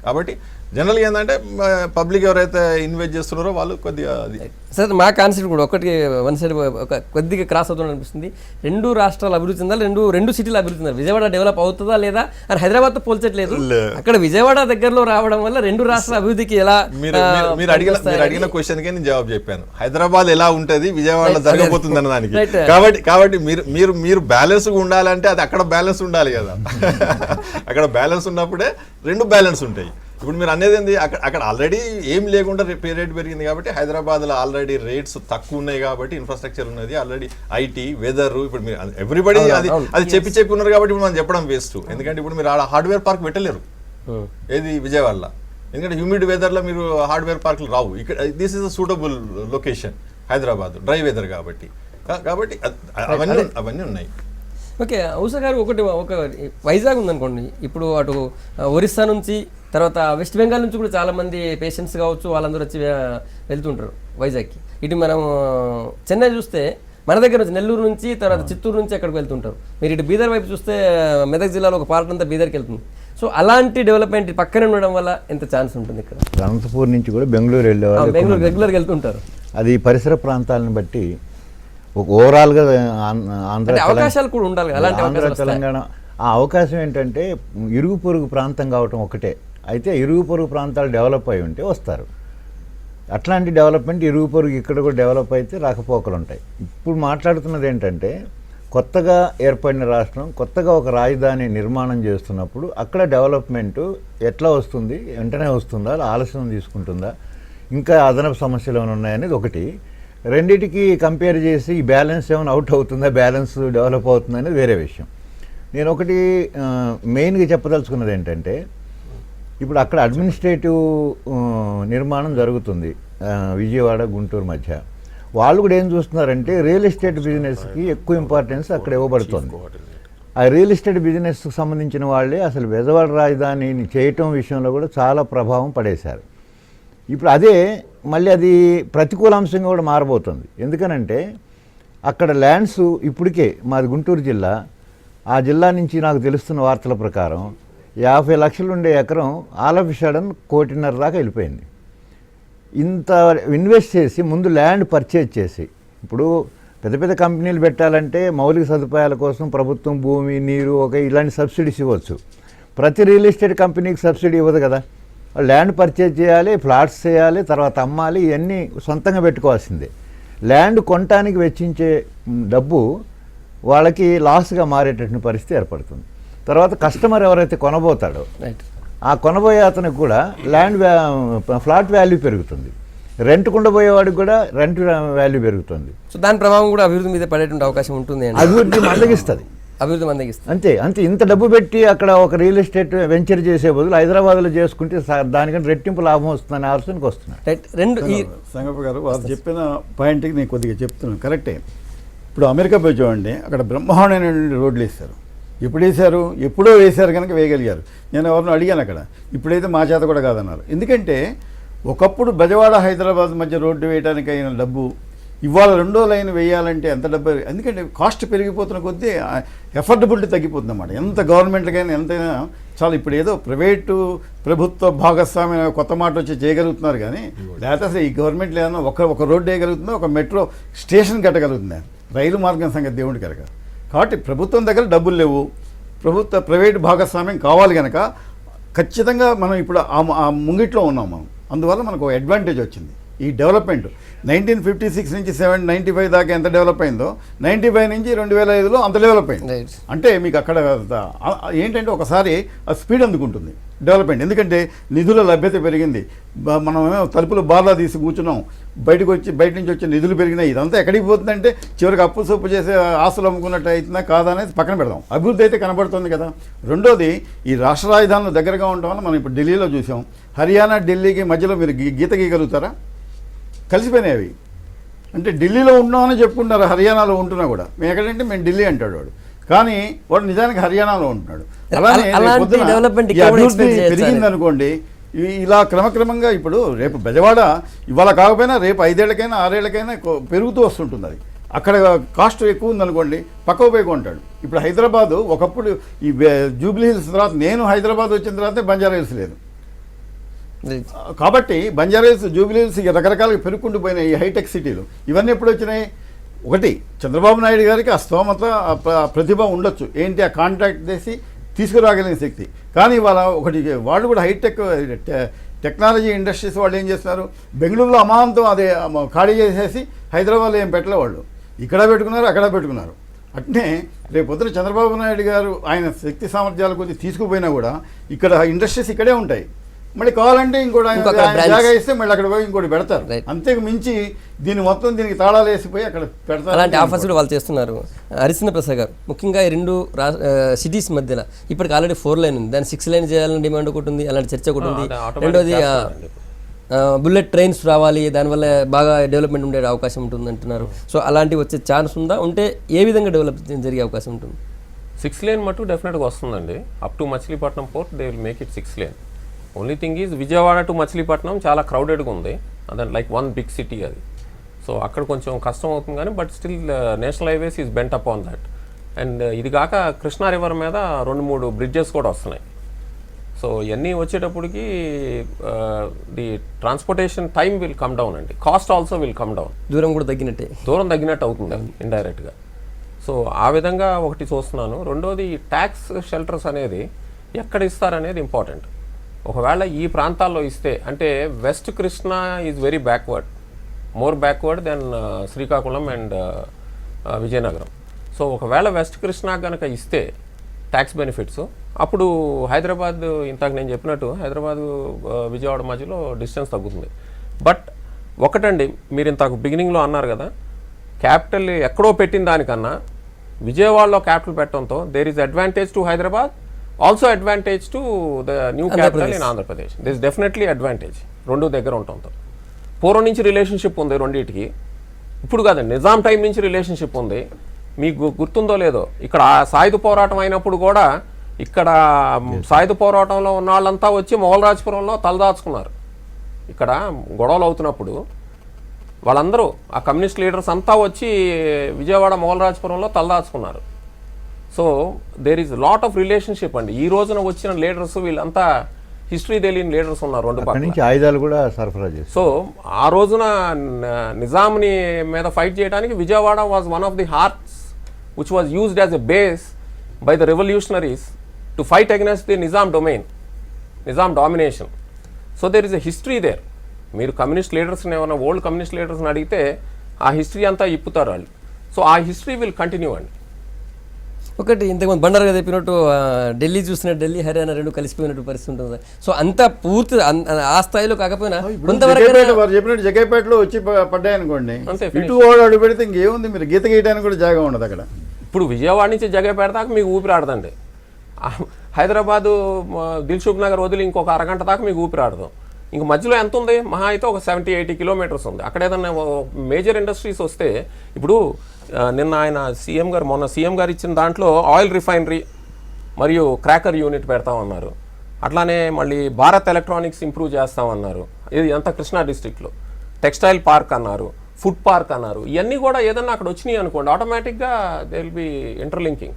కాబట్టి జనరల్గా ఏంటంటే పబ్లిక్ ఎవరైతే ఇన్వెస్ట్ చేస్తున్నారో వాళ్ళు కొద్దిగా అది సార్ మా కాన్సెప్ట్ కూడా ఒకటి వన్ సైడ్ ఒక కొద్దిగా క్రాస్ అవుతుంది అనిపిస్తుంది. 2 రాష్ట్రాలు అభివృద్ధి చెందాలి, 2 సిటీలు అభివృద్ధి చెందాలి. విజయవాడ డెవలప్ అవుతుందా లేదా అని హైదరాబాద్తో పోల్చట్లేదు. అక్కడ విజయవాడ దగ్గరలో రావడం వల్ల 2 రాష్ట్రాల అభివృద్ధికి ఎలా మీరు అడిగిన క్వశ్చన్కే నేను జవాబు చెప్పాను. హైదరాబాద్ ఎలా ఉంటుంది, విజయవాడలో జరగబోతుంది అన్న దానికి. కాబట్టి మీరు బ్యాలెన్స్ ఉండాలంటే అది అక్కడ బ్యాలెన్స్ ఉండాలి కదా. అక్కడ బ్యాలెన్స్ ఉన్నప్పుడే 2 బ్యాలెన్స్ ఉంటాయి. ఇప్పుడు మీరు అనేది ఏంది, అక్కడ ఆల్రెడీ ఏం లేకుండా రేట్ పెరిగింది కాబట్టి హైదరాబాద్లో ఆల్రెడీ రేట్స్ తక్కువ ఉన్నాయి కాబట్టి ఇన్ఫ్రాస్ట్రక్చర్ ఉన్నది ఆల్రెడీ, ఐటీ, వెదర్. ఇప్పుడు మీరు ఎవ్రీబడి అది చెప్పి ఉన్నారు కాబట్టి ఇప్పుడు మనం చెప్పడం వేస్ట్. ఎందుకంటే ఇప్పుడు మీరు హార్డ్వేర్ పార్క్ పెట్టలేరు ఏది విజయవాడలో, ఎందుకంటే హ్యూమిడ్ వెదర్లో మీరు హార్డ్వేర్ పార్క్లు రావు. ఇక్కడ this is a suitable location Hyderabad, dry weather కాబట్టి అవన్నీ ఉన్నాయి. ఓకే ఔషా గారు, ఒక వైజాగ్ ఉందనుకోండి, ఇప్పుడు అటు ఒరిస్సా నుంచి తర్వాత వెస్ట్ బెంగాల్ నుంచి కూడా చాలామంది పేషెంట్స్ కావచ్చు వాళ్ళందరూ వచ్చి వెళ్తుంటారు వైజాగ్కి. ఇటు మనం చెన్నై చూస్తే మన దగ్గర నుంచి నెల్లూరు నుంచి తర్వాత చిత్తూరు నుంచి అక్కడికి వెళ్తుంటారు. మీరు ఇటు బీదర్ వైపు చూస్తే మెదక్ జిల్లాలో ఒక పార్ట్ అంతా బీదర్కి వెళ్తుంది. సో అలాంటి డెవలప్మెంట్ పక్కనే ఉండడం వల్ల ఎంత ఛాన్స్ ఉంటుంది ఇక్కడ? అనంతపూర్ నుంచి కూడా బెంగళూరు వెళ్ళేవాళ్ళు బెంగళూరు రెగ్యులర్గా వెళ్తుంటారు. అది పరిసర ప్రాంతాలను బట్టి ఒక ఓవరాల్గా ఆంధ్ర అవకాశాలు కూడా ఉండాలి. ఆంధ్ర తెలంగాణ ఆ అవకాశం ఏంటంటే ఇరుగు పొరుగు ప్రాంతం కావటం ఒకటే. అయితే ఇరుగు పొరుగు ప్రాంతాలు డెవలప్ అయి ఉంటే వస్తారు. అట్లాంటి డెవలప్మెంట్ ఇరుగు పొరుగు ఇక్కడ కూడా డెవలప్ అయితే రాకపోకలు ఉంటాయి. ఇప్పుడు మాట్లాడుతున్నది ఏంటంటే కొత్తగా ఏర్పడిన రాష్ట్రం కొత్తగా ఒక రాజధాని నిర్మాణం చేస్తున్నప్పుడు అక్కడ డెవలప్మెంటు ఎట్లా వస్తుంది, వెంటనే వస్తుందా, ఆలస్యం తీసుకుంటుందా, ఇంకా అదనపు సమస్యలు ఏమైనా ఉన్నాయనేది ఒకటి. రెండిటికి కంపేర్ చేసి ఈ బ్యాలెన్స్ ఏమైనా అవుట్ అవుతుందా, బ్యాలెన్స్ డెవలప్ అవుతుందా అనేది వేరే విషయం. నేను ఒకటి మెయిన్గా చెప్పదలుచుకున్నది ఏంటంటే ఇప్పుడు అక్కడ అడ్మినిస్ట్రేటివ్ నిర్మాణం జరుగుతుంది విజయవాడ గుంటూరు మధ్య. వాళ్ళు కూడా ఏం చూస్తున్నారంటే రియల్ ఎస్టేట్ బిజినెస్కి ఎక్కువ ఇంపార్టెన్స్ అక్కడ ఇవ్వబడుతుంది. ఆ రియల్ ఎస్టేట్ బిజినెస్కి సంబంధించిన వాళ్ళే అసలు విజయవాడ రాజధానిని చేయటం విషయంలో కూడా చాలా ప్రభావం పడేశారు. ఇప్పుడు అదే మళ్ళీ అది ప్రతికూల అంశంగా కూడా మారబోతుంది. ఎందుకనంటే అక్కడ ల్యాండ్స్ ఇప్పటికే మాది గుంటూరు జిల్లా, ఆ జిల్లా నుంచి నాకు తెలుస్తున్న వార్తల ప్రకారం 50 లక్షలు ఉండే ఎకరం ఆల్ ఆఫ్ సడన్ 1.5 కోటి దాకా వెళ్ళిపోయింది. ఇంత ఇన్వెస్ట్ చేసి ముందు ల్యాండ్ పర్చేజ్ చేసి, ఇప్పుడు పెద్ద పెద్ద కంపెనీలు పెట్టాలంటే మౌలిక సదుపాయాల కోసం ప్రభుత్వం భూమి, నీరు, ఇలాంటి సబ్సిడీస్ ఇవ్వచ్చు. ప్రతి రియల్ ఎస్టేట్ కంపెనీకి సబ్సిడీ ఇవ్వదు కదా. ల్యాండ్ పర్చేజ్ చేయాలి, ప్లాట్స్ చేయాలి, తర్వాత అమ్మాలి, ఇవన్నీ సొంతంగా పెట్టుకోవాల్సిందే. ల్యాండ్ కొనటానికి వెచ్చించే డబ్బు వాళ్ళకి లాస్గా మారేటటువంటి పరిస్థితి ఏర్పడుతుంది. తర్వాత కస్టమర్ ఎవరైతే కొనబోతాడో రైట్, ఆ కొనబోయే అతనికి కూడా ఫ్లాట్ వాల్యూ పెరుగుతుంది, రెంట్ కుండబోయేవాడికి కూడా రెంట్ వాల్యూ పెరుగుతుంది. సో దాని ప్రభావం కూడా అభివృద్ధి మీద పడేటువంటి అవకాశం ఉంటుంది అండి. అభివృద్ధి మందగిస్తుంది. అభివృద్ధి మందగిస్తుంది. అంతే ఇంత డబ్బు పెట్టి అక్కడ ఒక రియల్ ఎస్టేట్ వెంచర్ చేసే బదులు హైదరాబాద్లో చేసుకుంటే దానికంటే రెట్టింపు లాభం వస్తుందని ఆలోచనకు వస్తున్నాను. రైట్, రెండు ఈ సంగప్ప గారు వాళ్ళు చెప్పిన పాయింట్కి నేను కొద్దిగా చెప్తున్నాను, కరెక్టే. ఇప్పుడు అమెరికా పోయి చూడండి, అక్కడ బ్రహ్మాండమైన రోడ్లు వేశారు. ఎప్పుడు వేశారు? ఎప్పుడో వేశారు కనుక వేయగలిగారు. నేను ఎవరినో అడిగాను అక్కడ, ఇప్పుడైతే మా చేత కూడా కాదన్నారు. ఎందుకంటే ఒకప్పుడు బెజవాడ హైదరాబాద్ మధ్య రోడ్డు వేయడానికి అయిన డబ్బు ఇవాళ 2వ లైన్ వేయాలంటే ఎంత డబ్బు, ఎందుకంటే కాస్ట్ పెరిగిపోతున్న కొద్దీ ఎఫర్డబిలిటీ తగ్గిపోతుంది అన్నమాట. ఎంత గవర్నమెంట్కైనా ఎంతైనా చాలా. ఇప్పుడు ఏదో ప్రైవేటు ప్రభుత్వ భాగస్వామ్యం కొత్త మాట వచ్చి చేయగలుగుతున్నారు, కానీ లేకపోతే అసలు ఈ గవర్నమెంట్ ఏదైనా ఒక రోడ్డు వేయగలుగుతుందా, ఒక మెట్రో స్టేషన్ కట్టగలుగుతుందా, రైలు మార్గం సంగతి దేవుడి కనుక. కాబట్టి ప్రభుత్వం దగ్గర డబ్బులు లేవు, ప్రైవేట్ భాగస్వామ్యం కావాలి కనుక ఖచ్చితంగా మనం ఇప్పుడు ఆ ముంగిట్లో ఉన్నాం మనం. అందువల్ల మనకు ఒక అడ్వాంటేజ్ వచ్చింది ఈ డెవలప్మెంట్. 1956 నుంచి 95 దాకా ఎంత డెవలప్ అయిందో 95 నుంచి 2005లో అంత డెవలప్ అయింది. అంటే మీకు అక్కడ ఏంటంటే ఒకసారి ఆ స్పీడ్ అందుకుంటుంది డెవలప్మెంట్. ఎందుకంటే నిధుల లభ్యత పెరిగింది, మనమేమో తలుపులు బార్లా తీసి కూర్చున్నాం, బయట నుంచి వచ్చే నిధులు పెరిగినాయి. ఇదంతా ఎక్కడికి పోతుందంటే చివరికి అప్పు సొప్పు చేసే ఆస్తులు అమ్ముకున్నట్టు అవుతుందా కాదా అనేది పక్కన పెడదాం. అభివృద్ధి అయితే కనబడుతుంది కదా. రెండోది, ఈ రాష్ట్ర రాజధానులు దగ్గరగా ఉండటం వల్ల మనం ఇప్పుడు ఢిల్లీలో చూసాం, హర్యానా ఢిల్లీకి మధ్యలో మీరు గీత గీయగలుగుతారా? కలిసిపోయినాయి అవి. అంటే ఢిల్లీలో ఉన్నామని చెప్పుకుంటారు, హర్యానాలో ఉంటున్నా కూడా. మేము ఎక్కడంటే మేము ఢిల్లీ అంటాడు వాడు, కానీ వాడు నిజానికి హర్యానాలో ఉంటున్నాడు. అలానే అభివృద్ధి పెరిగింది అనుకోండి, ఇలా క్రమక్రమంగా ఇప్పుడు రేపు బెజవాడ ఇవాళ కాకపోయినా రేపు 5 ఏళ్లకైనా 6 ఏళ్లకైనా పెరుగుతూ వస్తుంటుంది. అది అక్కడ కాస్ట్ ఎక్కువ ఉందనుకోండి పక్కకు పోయి కొంటాడు. ఇప్పుడు హైదరాబాదు ఒకప్పుడు ఈ జూబ్లీ హిల్స్ తర్వాత, నేను హైదరాబాద్ వచ్చిన తర్వాత బంజారా హిల్స్ లేదు కాబట్టి బంజారా హిల్స్, జూబ్లీ హిల్స్ రకరకాలుగా పెరుగుకుంటూ పోయినాయి ఈ హైటెక్ సిటీలు. ఇవన్నీ ఎప్పుడు వచ్చినాయి? ఒకటి, చంద్రబాబు నాయుడు గారికి ఆ స్తోమత ప్రతిభ ఉండొచ్చు, ఏంటి ఆ కాంట్రాక్ట్ చేసి తీసుకురాగలిగిన శక్తి. కానీ ఇవాళ ఒకటి, వాళ్ళు కూడా హైటెక్ టెక్నాలజీ ఇండస్ట్రీస్ వాళ్ళు ఏం చేస్తున్నారు, బెంగళూరులో అమాంతం అదే ఖాళీ చేసేసి హైదరాబాద్లో ఏం పెట్టలే, వాళ్ళు ఇక్కడ పెట్టుకున్నారు, అక్కడ పెట్టుకున్నారు. అట్నే రేపు పొద్దున చంద్రబాబు నాయుడు గారు ఆయన శక్తి సామర్థ్యాల కొద్ది తీసుకుపోయినా కూడా ఇక్కడ ఇండస్ట్రీస్ ఇక్కడే ఉంటాయి. మళ్ళీ కావాలంటే ఇంకోటి జాగా ఇస్తే మళ్ళీ అక్కడ పోయి ఇంకోటి పెడతారు. అంతకు మించి దీనికి తాళాలు వేసిపోయి అక్కడ పెడతారు. అలాంటి ఆఫర్స్ కూడా వాళ్ళు చేస్తున్నారు. హరిశ్చంద్ర ప్రసాద్ గారు, ముఖ్యంగా ఈ 2 సిటీస్ మధ్యలో ఇప్పటికి ఆల్రెడీ 4 లైన్ ఉంది, దాన్ని 6 లైన్ చేయాలని డిమాండ్ ఒకటి ఉంది, అలాంటి చర్చ ఒకటి ఉంది. రెండోది బుల్లెట్ ట్రైన్స్ రావాలి, దానివల్ల బాగా డెవలప్మెంట్ ఉండే అవకాశం ఉంటుంది అంటున్నారు. సో అలాంటివి వచ్చే ఛాన్స్ ఉందా? ఉంటే ఏ విధంగా డెవలప్ జరిగే అవకాశం ఉంటుంది? 6 lane మటు డెఫినెట్గా వస్తుందండి. Up to Machilipatnam port they will make it 6 lane. Only thing is Vijayawada to Machilipatnam చాలా క్రౌడెడ్గా ఉంది, అదే లైక్ 1 big city అది. సో అక్కడ కొంచెం కష్టం అవుతుంది, కానీ but still national highways is bent up on that. And ఇది కాక కృష్ణా రివర్ మీద 2-3 బ్రిడ్జెస్ కూడా వస్తున్నాయి. సో ఇవన్నీ వచ్చేటప్పటికి the transportation time will come down అండి, cost also will come down. దూరం తగ్గినట్టు అవుతుంది ఇండైరెక్ట్గా. సో ఆ విధంగా ఒకటి చూస్తున్నాను. రెండోది, ట్యాక్స్ షెల్టర్స్ అనేది ఎక్కడ ఇస్తారనేది ఇంపార్టెంట్. ఒకవేళ ఈ ప్రాంతాల్లో ఇస్తే, అంటే west Krishna is very backward, more backward then Srikakulam and Vizianagaram. So ఒకవేళ వెస్ట్ కృష్ణా కనుక ఇస్తే ట్యాక్స్ బెనిఫిట్స్, అప్పుడు హైదరాబాద్, ఇంతకు నేను చెప్పినట్టు హైదరాబాద్ విజయవాడ మధ్యలో డిస్టెన్స్ తగ్గుతుంది. బట్ ఒకటండి, మీరు ఇంతకు బిగినింగ్లో అన్నారు కదా, క్యాపిటల్ ఎక్కడో పెట్టిన దానికన్నా విజయవాడలో క్యాపిటల్ పెట్టడంతో there is advantage to Hyderabad, also advantage to the new capital in Andhra Pradesh. This definitely advantage, 2 దగ్గర ఉండటంతో. పూర్వం నుంచి రిలేషన్షిప్ ఉంది రెండింటికి, ఇప్పుడు కాదండి, నిజాం టైం నుంచి రిలేషన్షిప్ ఉంది. మీకు గుర్తుందో లేదో, ఇక్కడ సాయుధ పోరాటం అయినప్పుడు కూడా ఇక్కడ సాయుధ పోరాటంలో ఉన్న వాళ్ళంతా వచ్చి మొగలరాజపురంలో తలదాచుకున్నారు. ఇక్కడ గొడవలు అవుతున్నప్పుడు వాళ్ళందరూ ఆ కమ్యూనిస్ట్ లీడర్స్ అంతా వచ్చి విజయవాడ మొగలరాజపురంలో తలదాచుకున్నారు. So there is lot of relationship అండి. ఈ రోజున వచ్చిన లీడర్స్ వీళ్ళంతా హిస్టరీ తెలియని లీడర్స్ ఉన్నారు రెండు అక్కడి పక్కల. నుంచి ఆయుధాలు కూడా సరఫరా చేస్తారు. సో ఆ రోజున నిజాంని మీద ఫైట్ చేయడానికి Vijayawada was one of the hearts which was used as a base by the revolutionaries to fight against the Nizam domain, Nizam domination. So there is a history there. మీరు కమ్యూనిస్ట్ లీడర్స్ని ఏమైనా ఓల్డ్ కమ్యూనిస్ట్ లీడర్స్ని అడిగితే ఆ history అంతా ఇప్పుతారు వాళ్ళు. So ఆ history will continue అండి. ఒకటి ఇంతకుముందు బండారు గారు చెప్పినట్టు ఢిల్లీ చూసిన ఢిల్లీ హర్యానా రెండు కలిసిపోయినట్టు పరిస్థితి ఉంటుంది. సో అంత పూర్తి ఆ స్థాయిలో కాకపోయినా కొంతవరకు జగ్గైపేట వారు చెప్పినట్టు జగ్గైపేటలో వచ్చి పడ్డాయనుకోండి, అంతే, ఇటు వాడు అడుగు పెడితే ఇంకేముంది, మీరు గీత గీయడానికి కూడా జాగా ఉండదు అక్కడ. ఇప్పుడు విజయవాడ నుంచి జగ్గైపేట దాకా మీకు ఊపిరాడదండి. హైదరాబాదు దిల్సుఖ్ నగర్ వదిలి ఇంకొక అరగంట దాకా మీకు ఊపిరాడదాం. ఇంక మధ్యలో ఎంత ఉంది? మహా అయితే ఒక 70-80 కిలోమీటర్స్ ఉంది. అక్కడ ఏదన్నా మేజర్ ఇండస్ట్రీస్ వస్తే, ఇప్పుడు నిన్న ఆయన మొన్న సీఎం గారు ఇచ్చిన దాంట్లో ఆయిల్ రిఫైనరీ మరియు క్రాకర్ యూనిట్ పెడతామన్నారు. అట్లానే మళ్ళీ భారత్ ఎలక్ట్రానిక్స్ ఇంప్రూవ్ చేస్తామన్నారు. ఇది అంతా కృష్ణా డిస్ట్రిక్ట్లో. టెక్స్టైల్ పార్క్ అన్నారు, ఫుడ్ పార్క్ అన్నారు. ఇవన్నీ కూడా ఏదన్నా అక్కడ వచ్చినాయి అనుకోండి, ఆటోమేటిక్గా దే విల్ బి ఇంటర్లింకింగ్.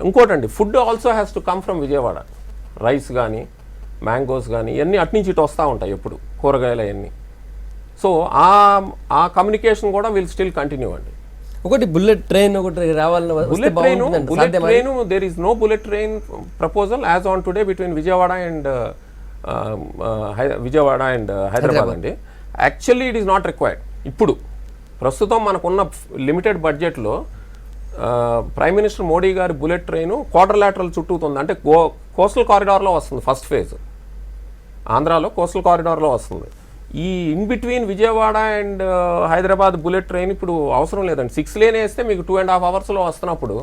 ఇంకోటండి, food also has to come from Vijayawada. Rice కానీ మ్యాంగోస్ కానీ ఇవన్నీ అట్నుంచి ఇటు వస్తూ ఉంటాయి ఎప్పుడు, కూరగాయలు అవన్నీ. సో ఆ కమ్యూనికేషన్ కూడా విల్ స్టిల్ కంటిన్యూ అండి. ఒకటి బుల్లెట్ ట్రైన్ ఒకటి రావాలని bullet train there is no bullet train proposal as on today between Vijayawada and Hyderabad అండి. Actually it is not required. ఇప్పుడు ప్రస్తుతం మనకున్న లిమిటెడ్ బడ్జెట్లో ప్రైమ్ మినిస్టర్ మోడీ గారి బుల్లెట్ ట్రైన్ క్వార్టర్లాటరల్ చుట్టూతుంది. అంటే కోస్టల్ కారిడార్లో వస్తుంది ఫస్ట్ ఫేజ్, ఆంధ్రాలో కోస్టల్ కారిడార్లో వస్తుంది. ఈ in between Vijayawada and Hyderabad bullet train ఇప్పుడు అవసరం లేదండి. 6 లేన్ వేస్తే మీకు 2.5 అవర్స్లో వస్తున్నప్పుడు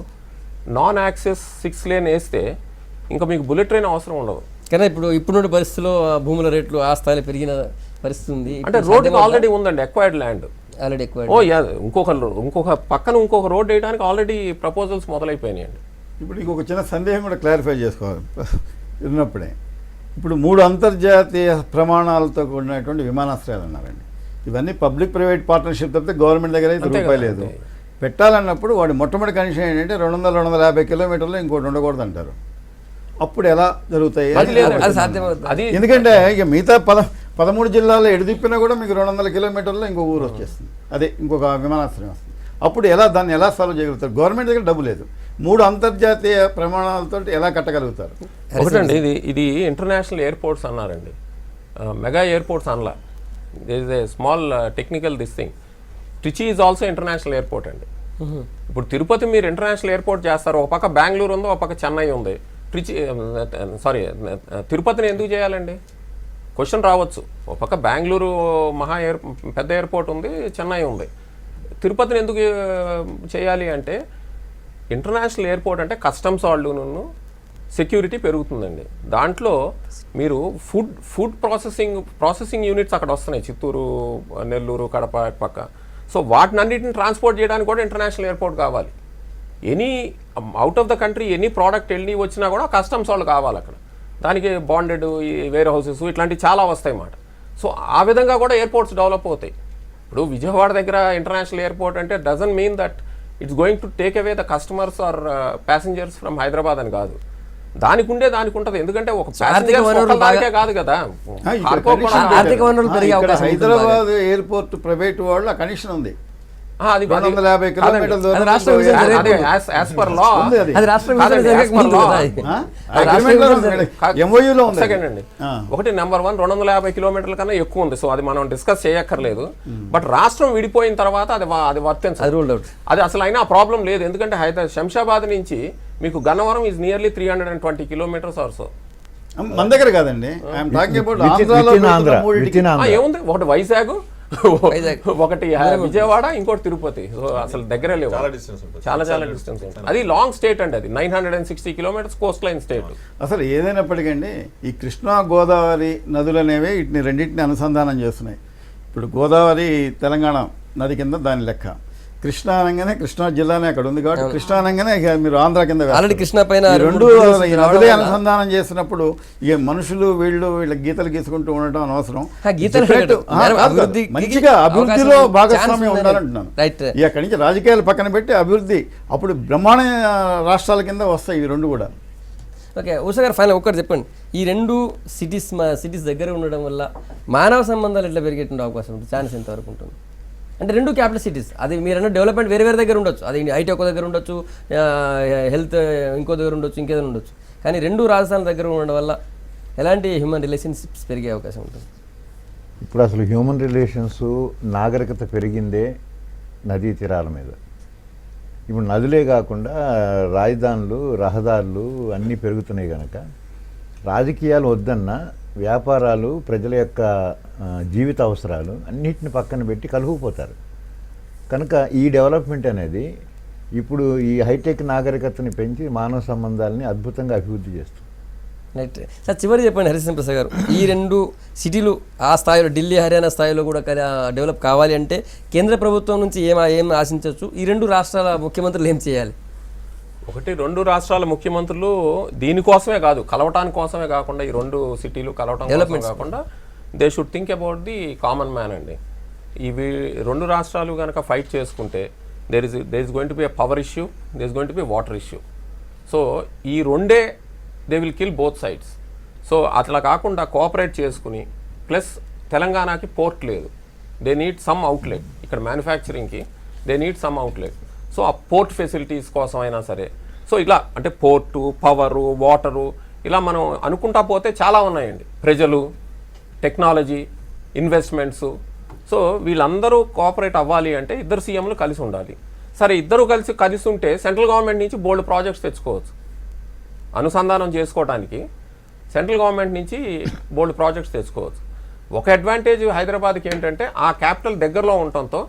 నాన్ యాక్సెస్ 6 లేన్ వేస్తే ఇంకా మీకు బుల్లెట్ ట్రైన్ అవసరం ఉండదు. కానీ ఇప్పుడు పరిస్థితిలో భూముల రేట్లు ఆ స్థాయిలో పెరిగిన పరిస్థితి ఉంది. అంటే రోడ్డుకి ఆల్రెడీ ఉందండి ఎక్వైర్డ్ ల్యాండ్. ఆల్రెడీ ఎక్కువ ఇంకొక పక్కన ఇంకొక రోడ్ వేయడానికి ఆల్రెడీ ప్రపోజల్స్ మొదలైపోయినాయండి. ఇప్పుడు ఇంకొక చిన్న సందేహం కూడా క్లారిఫై చేసుకోవాలి ఉన్నప్పుడే. ఇప్పుడు 3 అంతర్జాతీయ ప్రమాణాలతో కూడినటువంటి విమానాశ్రయాలు అన్నారండి. ఇవన్నీ పబ్లిక్ ప్రైవేట్ పార్ట్నర్షిప్ తప్పితే గవర్నమెంట్ దగ్గర అయితే రూపాయి లేదు. పెట్టాలన్నప్పుడు వాడి మొట్టమొదటి కండిషన్ ఏంటంటే 200-250 కిలోమీటర్లు ఇంకోటి ఉండకూడదు అంటారు. అప్పుడు ఎలా జరుగుతాయి? అది సాధ్యమవుతుంది. ఎందుకంటే ఇక మిగతా 13 జిల్లాల్లో ఎడిదిప్పినా కూడా మీకు 200 కిలోమీటర్లో ఇంకో ఊరు వచ్చేస్తుంది, అదే ఇంకొక విమానాశ్రయం వస్తుంది. అప్పుడు దాన్ని ఎలా సాల్వ్ చేయగలుగుతారు? గవర్నమెంట్ దగ్గర డబ్బు లేదు. 3 అంతర్జాతీయ ప్రమాణాలతో ఎలా కట్టగలుగుతారు? ఒకటండి, ఇది ఇంటర్నేషనల్ ఎయిర్పోర్ట్స్ అన్నారండి, మెగా ఎయిర్పోర్ట్స్ అనలా. This is a small technical this thing. Trichy is also international airport అండి. ఇప్పుడు తిరుపతి మీరు ఇంటర్నేషనల్ ఎయిర్పోర్ట్ చేస్తారు, ఒక పక్క బెంగళూరు ఉంది, ఒక పక్క చెన్నై ఉంది. తిరుపతిని ఎందుకు చేయాలండి? క్వశ్చన్ రావచ్చు. ఒక పక్క బెంగళూరు పెద్ద ఎయిర్పోర్ట్ ఉంది, చెన్నై ఉంది. తిరుపతిని ఎందుకు చేయాలి అంటే, ఇంటర్నేషనల్ ఎయిర్పోర్ట్ అంటే కస్టమ్స్ వాళ్ళను సెక్యూరిటీ పెరుగుతుందండి. దాంట్లో మీరు ఫుడ్ ప్రాసెసింగ్ యూనిట్స్ అక్కడ వస్తున్నాయి, చిత్తూరు, నెల్లూరు, కడప పక్క. సో వాటినన్నిటిని ట్రాన్స్పోర్ట్ చేయడానికి కూడా ఇంటర్నేషనల్ ఎయిర్పోర్ట్ కావాలి. Any out of the country any product వెళ్ళి వచ్చినా కూడా కస్టమ్స్ వాళ్ళు కావాలి అక్కడ. దానికి బాండెడ్ వేర్ హౌసెస్ ఇట్లాంటివి చాలా వస్తాయి అన్నమాట. సో ఆ విధంగా కూడా ఎయిర్పోర్ట్స్ డెవలప్ అవుతాయి. ఇప్పుడు విజయవాడ దగ్గర ఇంటర్నేషనల్ ఎయిర్పోర్ట్ అంటే doesn't mean that it's going to take away the customers or passengers from Hyderabad అని కాదు. దానికి ఉంటుంది. ఎందుకంటే ఒక కాదు కదా, హైదరాబాద్ ఎయిర్పోర్ట్ ప్రైవేట్ వాళ్ళు ఆ కనెక్షన్ ఉంది. అది 250 కిలోమీటర్ల దూరం ఒకటి నెంబర్ 1 250 కిలోమీటర్ల కన్నా ఎక్కువ ఉంది. సో అది మనం డిస్కస్ చేయక్కర్లేదు. బట్ రాష్ట్రం విడిపోయిన తర్వాత అది వర్తించదు. అది అసలు అయినా ప్రాబ్లం లేదు. ఎందుకంటే శంషాబాద్ నుంచి మీకు Gannavaram is nearly 320 kilometres are so. మన దగ్గర కాదండి, ఏముంది, ఒకటి వైజాగ్, ఒకటి విజయవాడ, ఇంకోటి తిరుపతి. సో అసలు దగ్గరే లేవు, చాలా డిస్టెన్స్ ఉంటుంది. అది లాంగ్ స్టేట్ అండి, అది 960 కిలోమీటర్స్ కోస్ట్ లైన్ స్టేట్. అసలు ఏదైనప్పటికండి ఈ కృష్ణా గోదావరి నదులు అనేవి రెండింటిని అనుసంధానం చేస్తున్నాయి. ఇప్పుడు గోదావరి తెలంగాణ నది కింద దాని లెక్క, కృష్ణా అనగానే కృష్ణా జిల్లానే అక్కడ ఉంది కాబట్టి కృష్ణా అనగానే ఇక మీరు ఆంధ్ర కింద వేస్తారు. ఆల్రెడీ కృష్ణా పైన ఈ రెండు రెండు ఈ నదులే అనుసంధానం చేసినప్పుడు ఇక మనుషులు వీళ్ళ గీతలు గీసుకుంటూ ఉండటం అనవసరం. గీతలు చెప్పినట్టు, మేడం, అభివృద్ధి అభివృద్ధికి మంచిగా అభివృద్ధిలో అవకాశం భాగస్వామ్యం ఛాన్స్ ఉండాలంటున్నాను. రైట్. ఇక అక్కడి నుంచి రాజకీయాలు పక్కన పెట్టి అభివృద్ధి అప్పుడు బ్రహ్మాండ రాష్ట్రాల కింద వస్తాయి ఇవి రెండు కూడా. ఓకే, ఉషా గారు ఫైనల్ ఒక్కటి చెప్పండి. ఈ రెండు సిటీస్ దగ్గర ఉండడం వల్ల మానవ సంబంధాలు ఎట్లా పెరిగేటువంటి అవకాశం ఉంటుంది, ఛాన్స్ ఎంతవరకు ఉంటుంది? అంటే రెండు క్యాపిటల్ సిటీస్, అది మీరన్న డెవలప్మెంట్ వేరే వేరే దగ్గర ఉండొచ్చు, అది ఐటీ ఒక దగ్గర ఉండొచ్చు, హెల్త్ ఇంకో దగ్గర ఉండొచ్చు, ఇంకేదైనా ఉండొచ్చు, కానీ రెండు రాజధానుల దగ్గర ఉండడం వల్ల ఎలాంటి హ్యూమన్ రిలేషన్షిప్స్ పెరిగే అవకాశం ఉంటుంది? ఇప్పుడు అసలు హ్యూమన్ రిలేషన్స్ నాగరికత పెరిగిందే నదీ తీరాల మీద. ఇప్పుడు నదులే కాకుండా రాజధానులు, రహదారులు అన్నీ పెరుగుతున్నాయి కనుక రాజకీయాలు వద్దన్నా వ్యాపారాలు, ప్రజల యొక్క జీవిత అవసరాలు అన్నిటిని పక్కన పెట్టి కలుపుకుపోతారు. కనుక ఈ డెవలప్మెంట్ అనేది ఇప్పుడు ఈ హైటెక్ నాగరికతని పెంచి మానవ సంబంధాలని అద్భుతంగా అభివృద్ధి చేస్తుంది. రైట్ సార్, చివరి చెప్పండి హరిశ్చంద్ర ప్రసాద్ గారు, ఈ రెండు సిటీలు ఆ స్థాయిలో ఢిల్లీ, హర్యానా స్థాయిలో కూడా డెవలప్ కావాలి అంటే కేంద్ర ప్రభుత్వం నుంచి ఏం ఆశించవచ్చు? ఈ రెండు రాష్ట్రాల ముఖ్యమంత్రులు ఏం చేయాలి? ఒకటి, రెండు రాష్ట్రాల ముఖ్యమంత్రులు దీనికోసమే కాదు, కలవటానికి కోసమే కాకుండా, ఈ రెండు సిటీలు కలవటం కోసమే కాకుండా they should think about the common man అండి. ఇవి రెండు రాష్ట్రాలు కనుక ఫైట్ చేసుకుంటే there is going to be a power issue, there is going to be water issue. So ఈ రెండే they will kill both sides. So అట్లా కాకుండా కోఆపరేట్ చేసుకుని, ప్లస్ తెలంగాణకి పోర్ట్ లేదు, దే నీడ్ సమ్ అవుట్లెట్, ఇక్కడ మ్యానుఫ్యాక్చరింగ్కి they need some outlet. So ఆ పోర్ట్ ఫెసిలిటీస్ కోసం అయినా సరే, సో ఇలా అంటే పోర్టు, పవరు, వాటరు, ఇలా మనం అనుకుంటా పోతే చాలా ఉన్నాయండి. ప్రజలు, టెక్నాలజీ, ఇన్వెస్ట్మెంట్స్. సో వీళ్ళందరూ కోఆపరేట్ అవ్వాలి అంటే ఇద్దరు సీఎంలు కలిసి ఉండాలి. సరే, ఇద్దరు కలిసి ఉంటే సెంట్రల్ గవర్నమెంట్ నుంచి బోల్డ్ ప్రాజెక్ట్స్ తెచ్చుకోవచ్చు. అనుసంధానం చేసుకోవడానికి సెంట్రల్ గవర్నమెంట్ నుంచి బోల్డ్ ప్రాజెక్ట్స్ తెచ్చుకోవచ్చు. ఒక అడ్వాంటేజ్ హైదరాబాద్కి ఏంటంటే ఆ క్యాపిటల్ దగ్గరలో ఉండటంతో,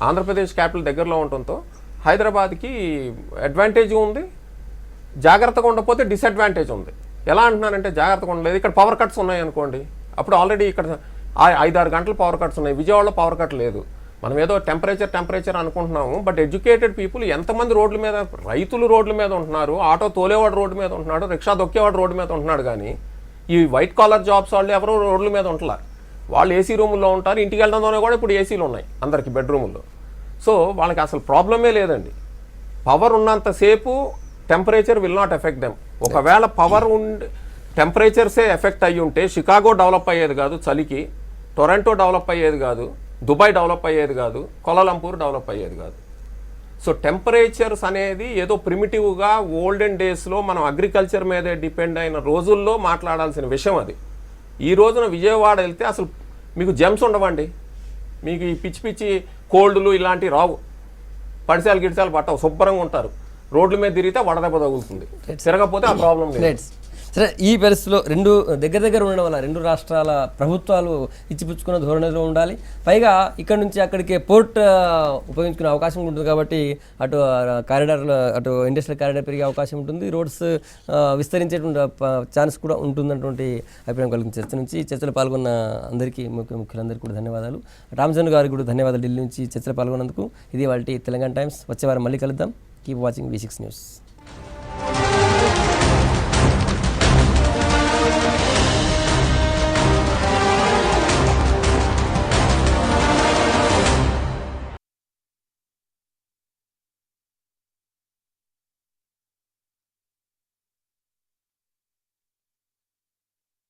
ఆంధ్రప్రదేశ్ క్యాపిటల్ దగ్గరలో ఉండటంతో హైదరాబాద్కి అడ్వాంటేజ్ ఉంది, జాగ్రత్తగా ఉండకపోతే డిసడ్వాంటేజ్ ఉంది. ఎలా అంటున్నానంటే జాగ్రత్తగా ఉండలేదు, ఇక్కడ పవర్ కట్స్ ఉన్నాయి అనుకోండి, అప్పుడు ఆల్రెడీ ఇక్కడ 5-6 గంటలు పవర్ కట్స్ ఉన్నాయి, విజయవాడలో పవర్ కట్ లేదు. మనం ఏదో టెంపరేచర్ అనుకుంటున్నాము, బట్ ఎడ్యుకేటెడ్ పీపుల్ ఎంతమంది రోడ్ల మీద, రైతులు రోడ్ల మీద ఉంటున్నారు, ఆటో తోలేవాడు రోడ్డు మీద ఉంటున్నాడు, రిక్షా దొక్కేవాడు రోడ్డు మీద ఉంటున్నాడు, కానీ ఈ వైట్ కాలర్ జాబ్స్ వాళ్ళు ఎవరు రోడ్ల మీద ఉంటలా, వాళ్ళు ఏసీ రూముల్లో ఉంటారు. ఇంటికి వెళ్ళడంతోనే కూడా ఇప్పుడు ఏసీలు ఉన్నాయి అందరికి బెడ్రూముల్లో. సో వాళ్ళకి అసలు ప్రాబ్లమే లేదండి. పవర్ ఉన్నంతసేపు temperature will not effect them. ఒకవేళ పవర్ టెంపరేచర్సే ఎఫెక్ట్ అయ్యి ఉంటే షికాగో డెవలప్ అయ్యేది కాదు చలికి, టొరంటో డెవలప్ అయ్యేది కాదు, దుబాయ్ డెవలప్ అయ్యేది కాదు, కోలాలంపూర్ డెవలప్ అయ్యేది కాదు. సో టెంపరేచర్స్ అనేది ఏదో ప్రిమిటివ్గా ఓల్డెన్ డేస్లో మనం అగ్రికల్చర్ మీదే డిపెండ్ అయిన రోజుల్లో మాట్లాడాల్సిన విషయం అది. ఈ రోజున విజయవాడ వెళ్తే అసలు మీకు జెమ్స్ ఉండవండి, మీకు ఈ పిచ్చి కోల్డ్లు ఇలాంటివి రావు, పడిసాలు గిడిసాలు పట్టవు, శుభ్రంగా ఉంటారు. రోడ్ల మీద తిరిగితే వడదెబ్బ తగులుతుంది, తిరగకపోతే ఆ ప్రాబ్లం లేదు. సరే, ఈ పరిస్థితిలో రెండు దగ్గర ఉండడం వల్ల రెండు రాష్ట్రాల ప్రభుత్వాలు ఇచ్చిపుచ్చుకున్న ధోరణిలో ఉండాలి. పైగా ఇక్కడ నుంచి అక్కడికే పోర్ట్ ఉపయోగించుకునే అవకాశం ఉంటుంది కాబట్టి అటు కారిడార్లో, అటు ఇండస్ట్రియల్ కారిడార్ పెరిగే అవకాశం ఉంటుంది, రోడ్స్ విస్తరించేటువంటి ఛాన్స్ కూడా ఉంటుందన్నటువంటి అభిప్రాయం కలిగిన చర్చ నుంచి చర్చలో పాల్గొన్న అందరికీ ముఖ్యులందరికీ కూడా ధన్యవాదాలు. రామచంద్ర గారికి కూడా ధన్యవాదాలు ఢిల్లీ నుంచి చర్చలో పాల్గొన్నందుకు. ఇది వాళ్ళ తెలంగాణ టైమ్స్. వచ్చే వారం మళ్ళీ కలుద్దాం. Keep watching V6 news.